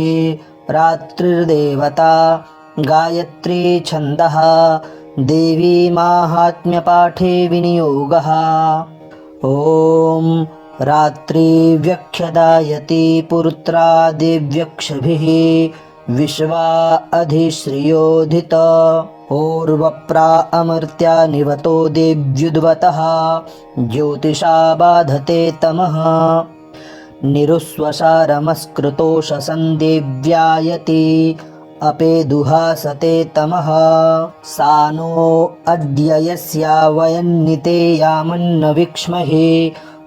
रात्रिर्देवता गायत्री छन्दः देवी माहात्म्यपाठे विनियोगः। ॐ रात्रिव्यक्षदायति पुरुत्रादिव्यक्षभिः विश्वा अधिश्रियोधित ऊर्वप्रा अमर्त्या निवतो देव्युद्वतः ज्योतिषा बाधते तमः निरुस्वसारमस्कृतोषसं देव्यायति अपेदुहासते तमः सा नो अद्य यस्या वयन्नितेयामन्न विक्ष्महे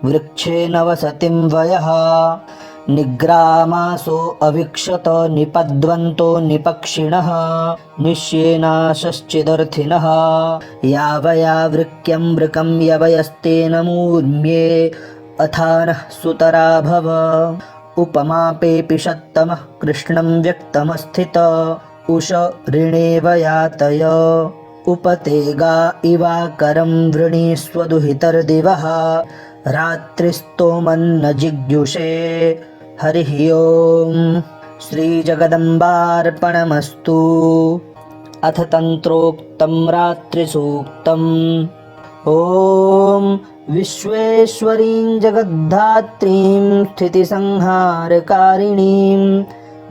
वृक्षेण वसतिं वयः निग्रामासो अविक्षत निपद्वन्तो निपक्षिणः निश्येनाशश्चिदर्थिनः यावया वृक्यं वृकं यवयस्तेन मूर्म्ये अथानः सुतरा भव उपमापेऽपि षत्तमः कृष्णं व्यक्तमस्थित उष ऋणेव यातय उपतेगा इवाकरं वृणीष्वदुहितर्दिवः रात्रिस्तोमन्न जिज्ञुषे। हरिः ओम् श्रीजगदम्बार्पणमस्तु। अथ तन्त्रोक्तं रात्रिसूक्तम्। ॐ विश्वेश्वरीं जगद्धात्रीं स्थितिसंहारकारिणीं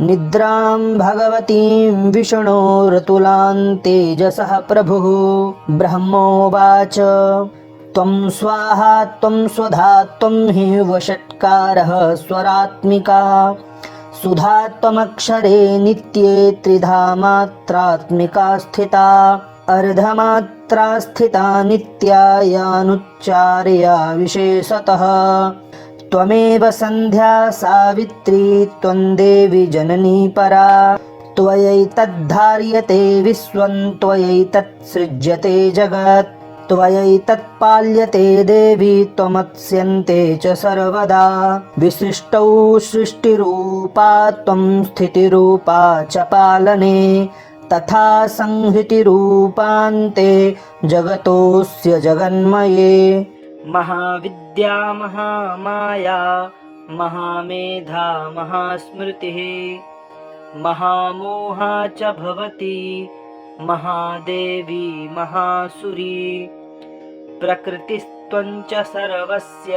निद्रां भगवतीं विष्णोरतुलां तेजसः प्रभुः ब्रह्मोवाच त्वं स्वाहा त्वं स्वधा त्वं हि वषट्कारः स्वरात्मिका सुधा त्वमक्षरे नित्ये त्रिधा मात्रात्मिका स्थिता अर्धमात्रा स्थिता नित्या यानुच्चार्या विशेषतः त्वमेव सन्ध्या सावित्री त्वं देवी जननी परा त्वयैतद्धार्यते विश्वं त्वयैतत्सृज्यते जगत् त्वयैतत्पाल्यते देवी त्वमत्स्यन्ते च सर्वदा विसृष्टौ सृष्टिरूपा त्वं स्थितिरूपा च पालने तथा संहृतिरूपान्ते जगतोऽस्य जगन्मये महाविद्या महामाया महामेधा महास्मृतिः महामोहा च भवति महादेवी महासुरी प्रकृतिस्त्वं च सर्वस्य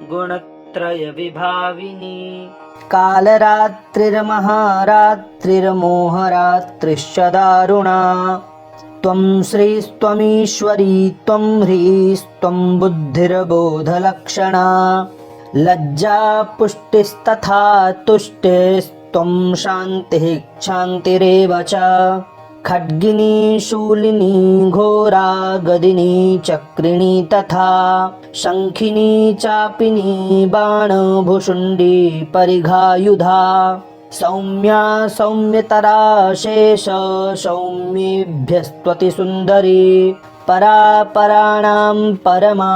गुणत्रयविभाविनी कालरात्रिर्महारात्रिर्मोहरात्रिश्च दारुणा त्वं श्रीस्त्वमीश्वरी त्वं ह्रीस्त्वं बुद्धिर्बोधलक्षणा लज्जा पुष्टिस्तथा तुष्टिस्त्वं शान्तिः क्षान्तिरेव च खड्गिनी शूलिनी घोरा गदिनी चक्रिणी तथा शङ्खिनी चापिनी बाणभुषुण्डी परिघायुधा सौम्या सौम्यतरा शेष सौम्येभ्यस्त्वति सुन्दरी परा पराणां परमा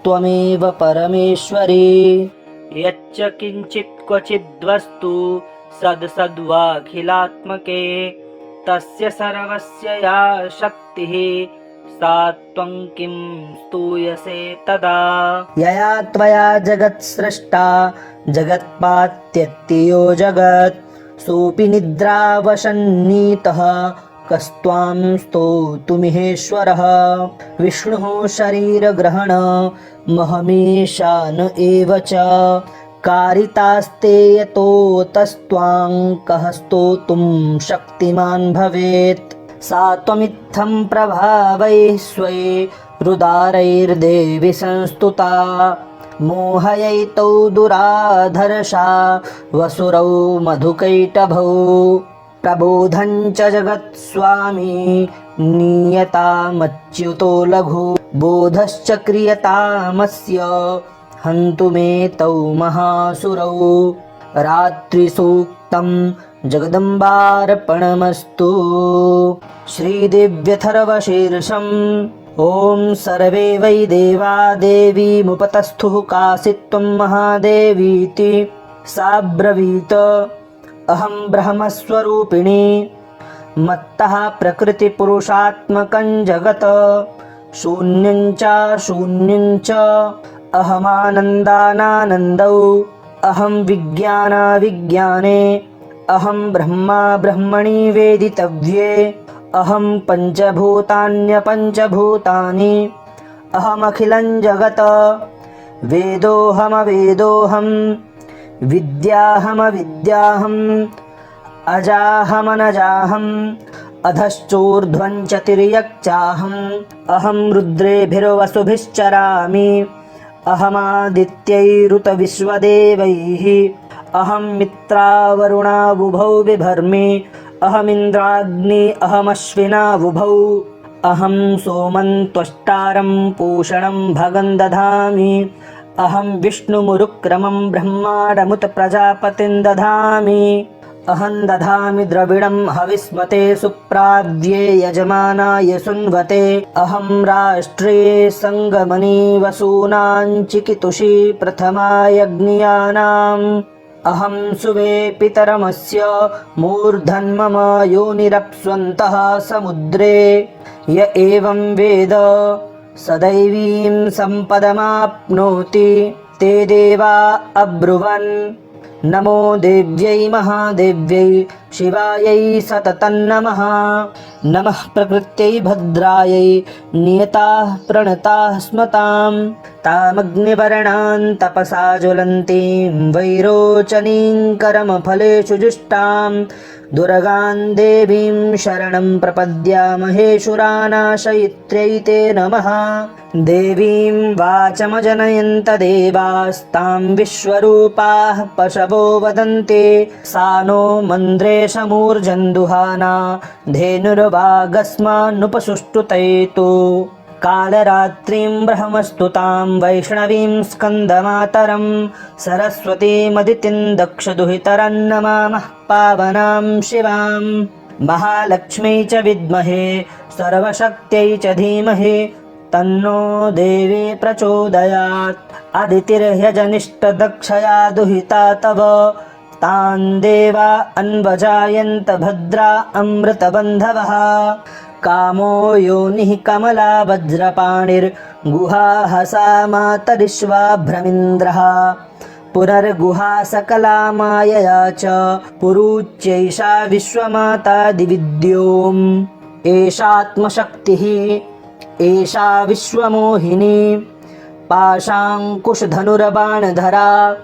त्वमेव परमेश्वरी यच्च किञ्चित् क्वचिद्वस्तु सद्सद्वाखिलात्मके तस्य सर्वस्य या शक्तिः सा त्वं किं स्तूयसे तदा यया त्वया जगत्सृष्टा जगत्पात्यत्तियो जगत् सोऽपि निद्रावशन्नीतः कस्त्वां स्तोतुमिहेश्वरः विष्णुः शरीरग्रहण महमीशान एव च कारितास्ते यतोऽतस्त्वां कः स्तोतुं शक्तिमान् भवेत् सा त्वमित्थं प्रभावैः स्वैरुदारैर्देवि संस्तुता मोहयैतौ दुराधर्षा वसुरौ मधुकैटभौ प्रबोधं च जगत्स्वामी नीयतामच्युतो लघु बोधश्च क्रियतामस्य हन्तुमेतौ महासुरौ रात्रिसूक्तं जगदम्बार्पणमस्तु। श्रीदेव्यथर्वशीर्षम् ॐ सर्वे वै देवा देवीमुपतस्थुः कासित्वं महादेवीति सा ब्रवीत अहं ब्रह्मस्वरूपिणी मत्तः प्रकृतिपुरुषात्मकं जगत् शून्यं च अहमानन्दानानन्दौ अहं विज्ञानाविज्ञाने अहं ब्रह्मा ब्रह्मणि वेदितव्ये, अहं पञ्चभूतान्यपञ्चभूतानि, अहमखिलं जगत् वेदोऽहमवेदोऽहं, विद्याहमविद्याहम्, अजाहमनजाहम्, अधश्चोर्ध्वं च तिर्यक्चाहम्, अहं रुद्रेभिर्वसुभिश्चरामि, अहमादित्यैरुतविश्वदेवैः, अहं मित्रावरुणावुभौ बिभर्मि, अहमिन्द्राग्नि अहमश्विनावुभौ, अहं सोमं त्वष्टारं पूषणं भगं दधामि, अहं विष्णुमुरुक्रमं ब्रह्माडमुत प्रजापतिं दधामि, अहं दधामि द्रविडं हविस्मते सुप्राव्ये यजमानाय सुन्वते, अहं राष्ट्रे सङ्गमनि वसूनां चिकितुषी प्रथमायज्ञियानाम्, अहं सुवे पितरमस्य मूर्धन्मम योनिरप्स्वन्तः समुद्रे, य एवं वेद स दैवीं सम्पदमाप्नोति, ते देवा अब्रुवन् नमो देव्यै महादेव्यै शिवायै सततं नमः। नमः प्रकृत्यै भद्रायै नियताः प्रणताः स्मतां, तामग्निवर्णां तपसा ज्वलन्तीं वैरोचनीं कर्मफलेषु जुष्टां, दुर्गां देवीं शरणं प्रपद्यामहे शूरानाशयित्र्यै ते नमः। देवीं वाचमजनयन्त देवास्तां विश्वरूपाः पशवो वदन्ति, सा नो मन्द्रेशमूर्जन्दुहाना धेनुर्वागस्मान्नुपसुष्टुतैतु, कालरात्रिं ब्रह्मस्तुतां वैष्णवीं स्कन्दमातरं, सरस्वतीमदितिं दक्षदुहितरं नमामः पावनां शिवां, महालक्ष्मी च विद्महे सर्वशक्त्यै च धीमहि, तन्नो देवी प्रचोदयात्, अदितिर्ह्यजनिष्टदक्षया दुहिता तव, तान् देवा अन्वजायन्त भद्रा अमृतबन्धवः, कामो योनिः कमला वज्रपाणिर्गुहाहसा मातरिश्वाभ्रमिन्द्रः, पुनर्गुहा सकला मायया च पुरूच्यैषा विश्वमाता दिविद्योम्, एषात्मशक्तिः एषा विश्वमोहिनी, पाशाङ्कुशधनुर्बाणधरा,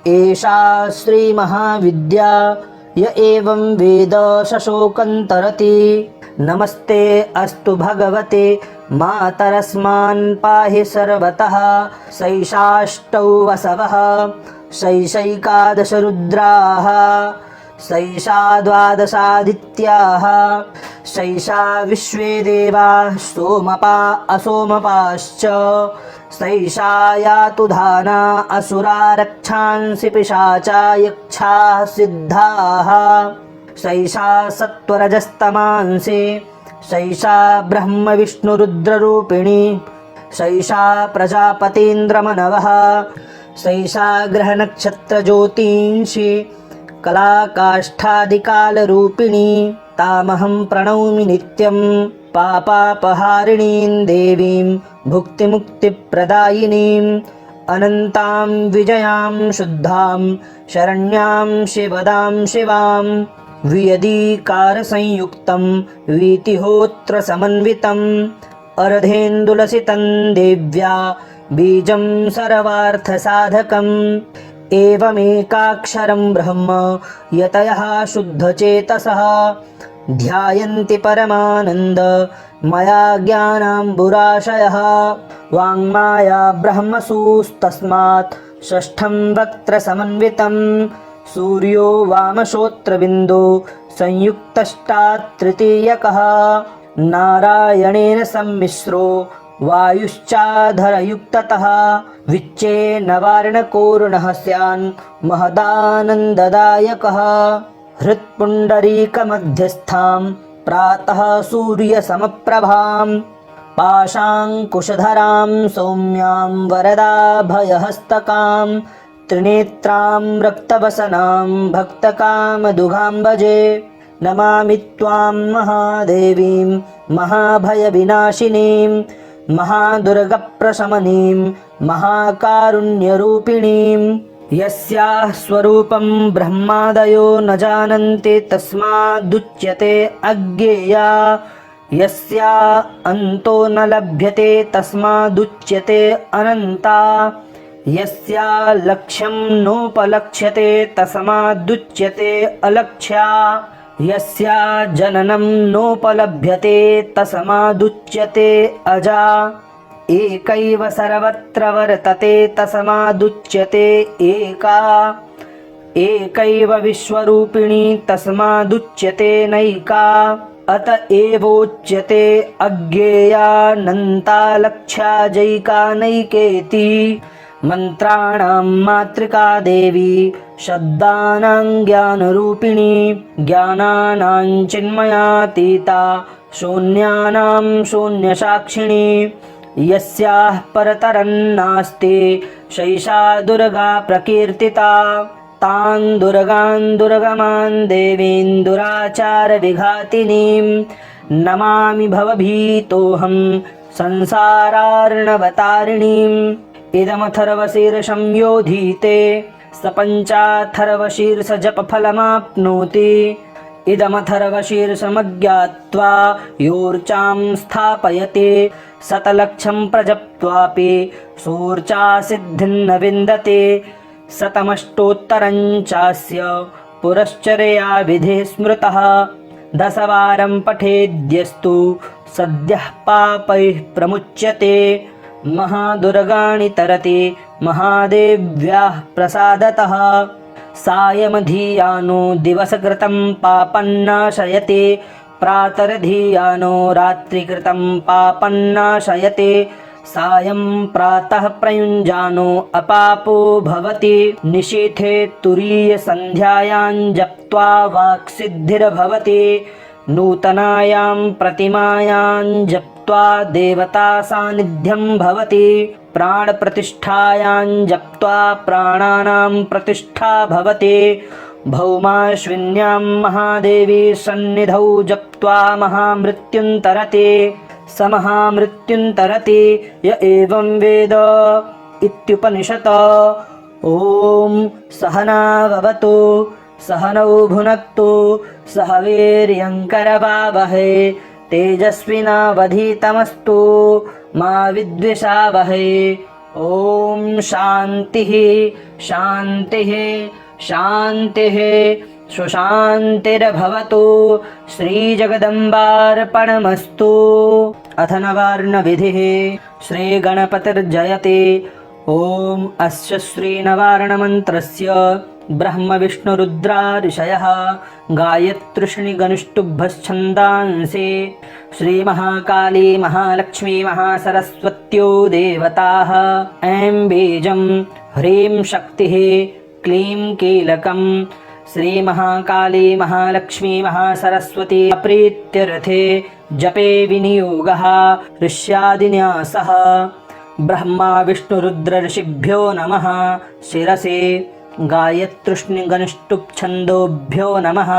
एषा श्रीमहाविद्या, य एवं वेद शशोकं तरति, नमस्ते अस्तु भगवते मातरस्मान् पाहि सर्वतः, सैषाष्टौ वसवः सैषैकादश रुद्राः, सैषा द्वादशादित्याः, सैषा विश्वे देवाः सोमपा असोमपाश्च, सैषा यातु धाना असुरा रक्षांसि पिशाचा यक्षाः सिद्धाः, सैषा सत्त्वरजस्तमांसि, सैषा ब्रह्मविष्णुरुद्ररूपिणी, सैषा प्रजापतीन्द्रमनवः, सैषा ग्रहनक्षत्रज्योतींषि कलाकाष्ठादिकालरूपिणी, तामहं प्रणौमि नित्यं पापापहारिणीं देवीं भुक्तिमुक्तिप्रदायिनीं, अनन्तां विजयां शुद्धां शरण्यां शिवदां शिवां, वियदीकारसंयुक्तं वीतिहोत्रसमन्वितम्, अर्धेन्दुलसितं देव्या बीजं सर्वार्थसाधकम्, एवमेकाक्षरं ब्रह्म यतयः शुद्धचेतसः, ध्यायन्ति परमानन्द मया ज्ञानाम्बुराशयः, वाङ्माया ब्रह्मसूस्तस्मात् षष्ठं वक्त्रसमन्वितं, सूर्यो वामश्रोत्रबिन्दो संयुक्तष्टात् तृतीयकः, नारायणेन सम्मिश्रो वायुश्चाधरयुक्ततः, विच्चे नवार्णकोरुणः स्यान् महदानन्ददायकः, हृत्पुण्डरीकमध्यस्थां प्रातः सूर्यसमप्रभां, पाशाङ्कुशधरां सौम्यां वरदाभयहस्तकां, त्रिनेत्रां रक्तवसनां भक्तकामदुघां भजे, नमामि त्वां महादेवीं महाभयविनाशिनीं, महादुर्गप्रशमनीं महाकारुण्यरूपिणीं, यस्याः स्वरूपं ब्रह्मादयो न जानन्ति तस्मादुच्यते अज्ञेया। यस्या अन्तो न लभ्यते तस्मादुच्यते अनन्ता। यस्या लक्ष्यं नोपलक्ष्यते तस्मादुच्यते अलक्ष्या। यस्या जननं नोपलभ्यते तस्मादुच्यते अजा। एकैव सर्वत्र वर्तते तस्मादुच्यते एका। एकैव विश्वरूपिणी तस्मादुच्यते नैका। अत एवोच्यते अज्ञेयानन्ता लक्ष्या जैका नैकेति। मंत्राणां मातृका देवी शब्दानां ज्ञानरूपिणी। ज्ञानानां चिन्मयातीता शून्यानां शून्यसाक्षिणी। यस्याः परतरन्नास्ति शैषा दुर्गा प्रकीर्तिता। तान् दुर्गान् दुर्गमान् देवीन् दुराचारविघातिनीं नमामि भवभीतोऽहं संसारार्णवतारिणीम्। इदमथर्वशीर्षं योधीते स पञ्चाथर्वशीर्ष जपफलमाप्नोति। इदमथर्वशीर्षमज्ञात्वा योर्चां स्थापयते शतलक्षं प्रजप्त्वापि सोर्चासिद्धिं न विन्दते। शतमष्टोत्तरं चास्य पुरश्चर्या विधिः स्मृतः। दशवारं पठेद्यस्तु सद्यः पापैः प्रमुच्यते। महादुर्गाणि तरति महादेव्याः प्रसादतः। सायमधीयानो दिवसकृतं पापन्नाशयते। प्रातर्धीयानो रात्रिकृतं पापन्नाशयते। सायं प्रातः प्रयुञ्जानो अपापो भवति। निशीथे तुरीयसन्ध्यायां जप्त्वा वाक्सिद्धिर्भवति। नूतनायां प्रतिमायां जप्त्वा देवता सान्निध्यं भवति। प्राणप्रतिष्ठायां जप्त्वा प्राणानां प्रतिष्ठा भवति। भौमाश्विन्यां महादेवी सन्निधौ जप्त्वा महामृत्युं तरति। स महामृत्युन्तरति य एवं वेद इत्युपनिषत्। ॐ सहना भवतु सहनौ भुनक्तु सह वीर्यङ्करवावहै तेजस्विनावधीतमस्तु मा विद्विषावहै। ॐ शान्तिः शान्तिः शान्तिः सुशान्तिर्भवतु। श्रीजगदम्बार्पणमस्तु। अथ नवार्णविधिः। श्रीगणपतिर्जयति। ॐ अस्य श्रीनवार्णमन्त्रस्य ब्रह्मविष्णुरुद्रा ऋषयः गायत्र्युष्णिगनुष्टुभ्यश्छन्दांसि। श्रीमहाकाली महालक्ष्मी महासरस्वत्यो देवताः। ऐं बीजं ह्रीं शक्तिः क्लीं कीलकम्। श्रीमहाकाली महालक्ष्मी महासरस्वती प्रीत्यर्थे जपे विनियोगः ऋष्यादिन्यासः। ब्रह्मा विष्णुरुद्र ऋषिभ्यो नमः। शिरसे गायत्र्युष्णिगनुष्टुप्छन्दोभ्यो नमः।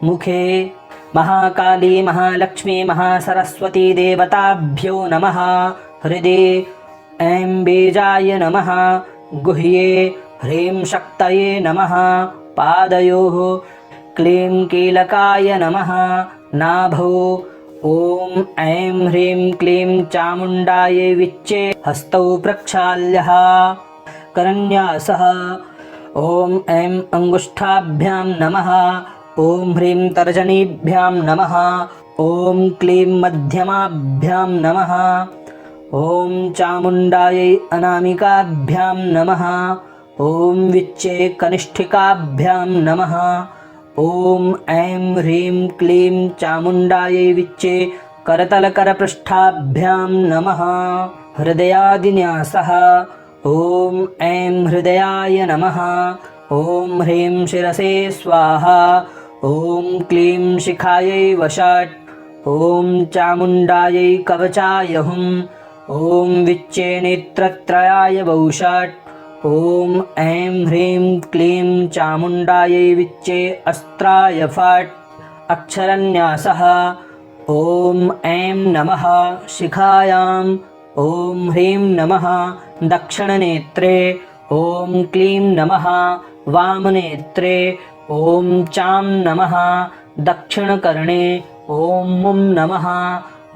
मुखे महाकाली महालक्ष्मी महासरस्वती देवताभ्यो नमः। हृदि ऐं बीजाय नमः। गुह्ये ह्रीं शक्तये नमः। पादयोः क्लीं कीलकाय नमः। नाभौ ॐ ऐं ह्रीं क्लीं चामुण्डायै विच्चे। हस्तौ प्रक्षाल्यः करन्यासः। ॐ ऐं अङ्गुष्ठाभ्यां नमः। ॐ ह्रीं तर्जनीभ्यां नमः। ॐ क्लीं मध्यमाभ्यां नमः। ॐ चामुण्डायै अनामिकाभ्यां नमः। ॐ विच्चे कनिष्ठिकाभ्यां नमः। ॐ ऐं ह्रीं क्लीं चामुण्डायै विच्चे करतलकरपृष्ठाभ्यां नमः। हृदयादिन्यासः। ॐ ऐं हृदयाय नमः। ॐ ह्रीं शिरसे स्वाहा। ॐ क्लीं शिखायै वषट्। ॐ चामुण्डायै कवचाय हुम्। ॐ विच्चे नेत्रत्रयाय वौषट्। ॐ ऐं ह्रीं क्लीं चामुण्डायै विच्चे अस्त्राय फट्। अक्षरन्यासः। ॐ ऐं नमः शिखायाम्। ॐ ह्रीं नमः दक्षिणनेत्रे। ॐ क्लीं नमः वामनेत्रे, ॐ चां नमः दक्षिणकर्णे, ॐ मुं नमः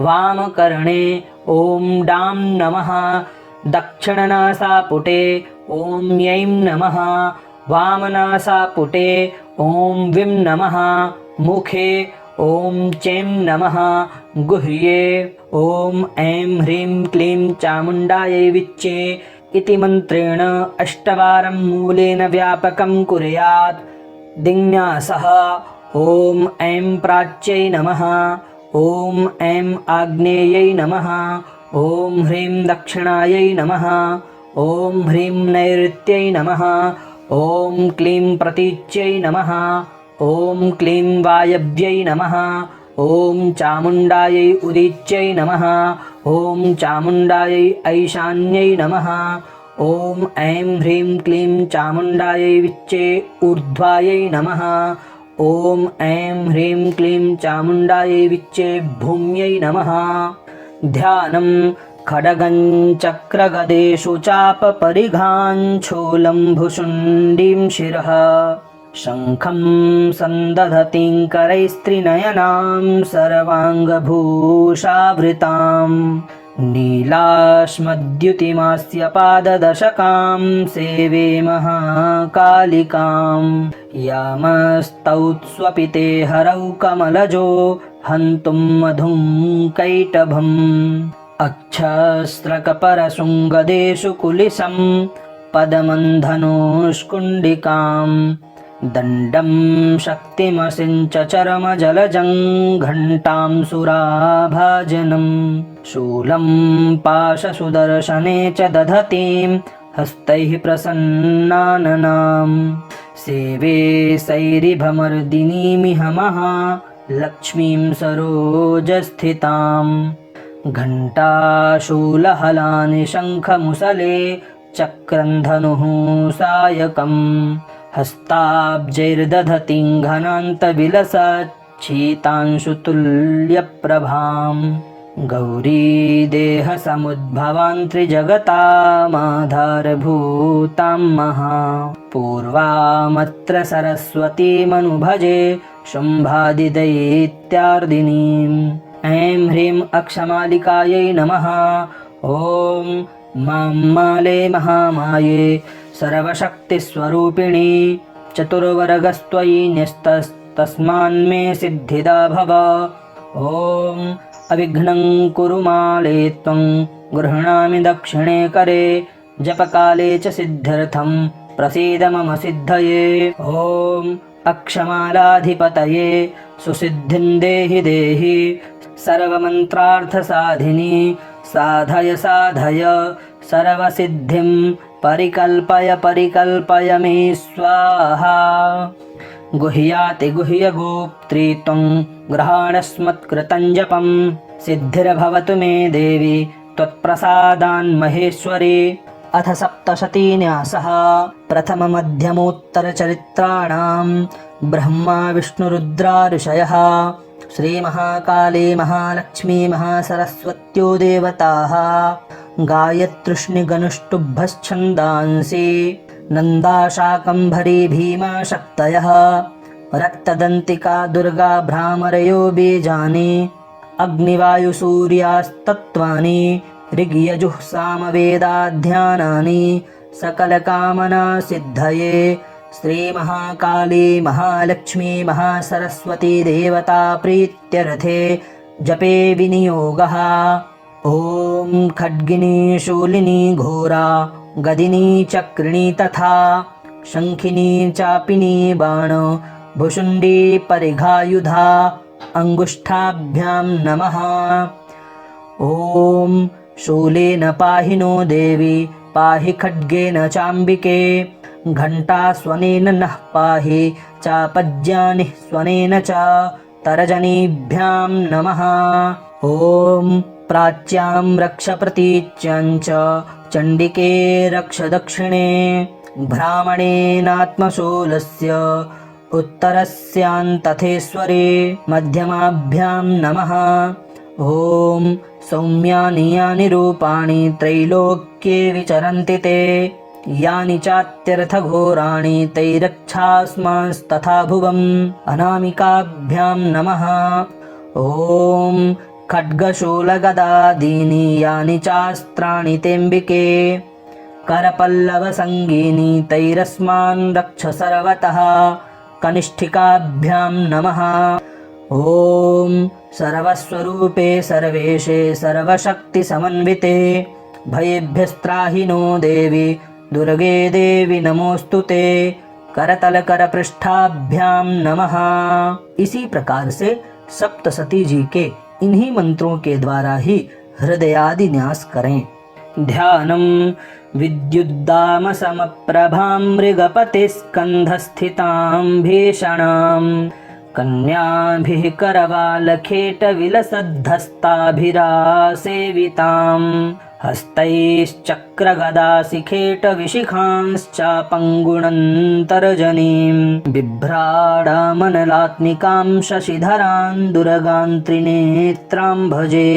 वामकर्णे, ॐ डां नमः दक्षिणनासापुटे, ॐ यैं नमः वामनासापुटे, ॐ विं नमः मुखे, ॐ चैं नमः गुह्ये, ॐ ऐं ह्रीं क्लीं चामुण्डायै विच्चे इति मन्त्रेण 8 वारं मूलेन व्यापकं कुर्यात्। दिन्यासः ॐ ऐं प्राच्यै नमः, ॐ ऐं आग्नेयै नमः, ॐ ह्रीं दक्षिणायै नमः, ॐ ह्रीं नैऋत्यै नमः, ॐ क्लीं प्रतीच्यै नमः, ॐ क्लीं वायव्यै नमः, ॐ चामुण्डायै उदीच्यै नमः, ॐ चामुण्डायै ऐशान्यै नमः, ॐ ऐं ह्रीं क्लीं चामुण्डायै विच्चे ऊर्ध्वायै नमः, ॐ ऐं ह्रीं क्लीं चामुण्डायै विच्चे भूम्यै नमः। ध्यानं खड्गं चक्रगदेषु चापपरिघाञ्छूलं भुशुण्डीं शिरः, शङ्खं सन्दधतीं करैस्त्रिनयनां सर्वाङ्गभूषावृतां, नीलाश्मद्युतिमास्य पाददशकां सेवे महाकालिकां, यामस्तौत्स्वपिते हरौ कमलजो हन्तुं मधुं कैटभम्, अक्षस्रकपरशृङ्गदेषु कुलिशं पदमन्धनुष्कुण्डिकां, दण्डं शक्तिमसिञ्च चरमजलजं घण्टां सुराभाजनं, शूलं पाशसुदर्शने च दधतीं हस्तैः प्रसन्नाननां, सेवे सैरिभमर्दिनीमिह महालक्ष्मीं सरोजस्थितां, घण्टाशूलहलानि शङ्खमुसले चक्रन्धनुः सायकं, हस्ताब्जैर्दधतीं घनान्तविलसच्छीतांशुतुल्यप्रभां, गौरीदेहसमुद्भवां त्रिजगतामाधारभूतां महा, पूर्वामत्र सरस्वतीमनुभजे शुम्भादिदैत्यार्दिनीम्। ऐं ह्रीं अक्षमालिकायै नमः। ॐ माम्माले महामाये सर्वशक्तिस्वरूपिणी, चतुर्वर्गस्त्वयि न्यस्तस्तस्मान्मे सिद्धिदा भव। ॐ अविघ्नं कुरु माले त्वं गृह्णामि दक्षिणे करे, जपकाले च सिद्ध्यर्थं प्रसीद मम सिद्धये। ॐ अक्षमालाधिपतये सुसिद्धिं देहि देहि, सर्वमन्त्रार्थसाधिनी साधय साधय, सर्वसिद्धिं परिकल्पय परिकल्पय मे स्वाहा। गुह्याति गुह्यगोप्त्री त्वं गृहाणस्मत्कृतं जपं, सिद्धिर्भवतु मे देवी त्वत्प्रसादान्महेश्वरी। अथ सप्तशतीन्यासः। प्रथममध्यमोत्तरचरित्राणां ब्रह्मा विष्णुरुद्रा ऋषयः, श्रीमहाकाली महालक्ष्मी महासरस्वत्यो देवताः, गायत्र्युष्णिगनुष्टुभ्यश्छन्दांसि, नन्दाशाकम्भरी भीमा शक्तयः, रक्तदन्तिका दुर्गा भ्रामरयो बीजानि, अग्निवायुसूर्यास्तत्त्वानि, ऋग्यजुः सामवेदाध्यानानि, सकलकामना सिद्धये। श्रीमहाकाली महालक्ष्मी महासरस्वती देवता प्रीत्यर्थे जपे विनियोगः। ॐ खड्गिनी शूलिनी घोरा गदिनी चक्रिणी तथा शङ्खिनी चापिनी बाण भुशुण्डी परिघायुधा अङ्गुष्ठाभ्यां नमः। ॐ शूलेन पाहि नो देवी, पाहि खड्गेन चाम्बिके, घण्टास्वनेन नः पाहि, चापज्यानि स्वनेन च तर्जनीभ्यां नमः। ॐ प्राच्यां रक्ष प्रतीच्यां च चण्डिके रक्ष दक्षिणे, ब्राह्मणेनात्मशूलस्य उत्तरस्यान्तथेश्वरे मध्यमाभ्यां नमः। ॐ सौम्यानि यानि रूपाणि त्रैलोक्ये विचरन्ति ते, यानि चात्यर्थघोराणि तैरक्षास्मांस्तथा भुवम् अनामिकाभ्यां नमः। ॐ खड्गशूलगदादीनि यानि चास्त्राणि तेऽम्बिके करपल्लवसङ्गीनि तैरस्मान् रक्ष सर्वतः कनिष्ठिकाभ्यां नमः। ॐ सर्वस्वरूपे सर्वेशे सर्वशक्तिसमन्विते भयेभ्यस्त्राहि नो देवी दुर्गे देवी नमोस्तु ते करतलकरपृष्ठाभ्यां नमः। इसी प्रकार से सप्तसती जी के इन्हीं मंत्रों के द्वारा ही हृदयादि न्यास करें। ध्यानम विद्युद्दाम समप्रभां मृगपतिस्कन्धस्थितां भीषणां कन्याभिः करवालखेटविलसद्धस्ताभिरासेवितां हस्तैश्चक्रगदाशिखेटविशिखांश्चापङ्गुणन्तर्जनीं बिभ्राडामनलात्मिकां शशिधरां दुर्गां त्रिनेत्रां भजे।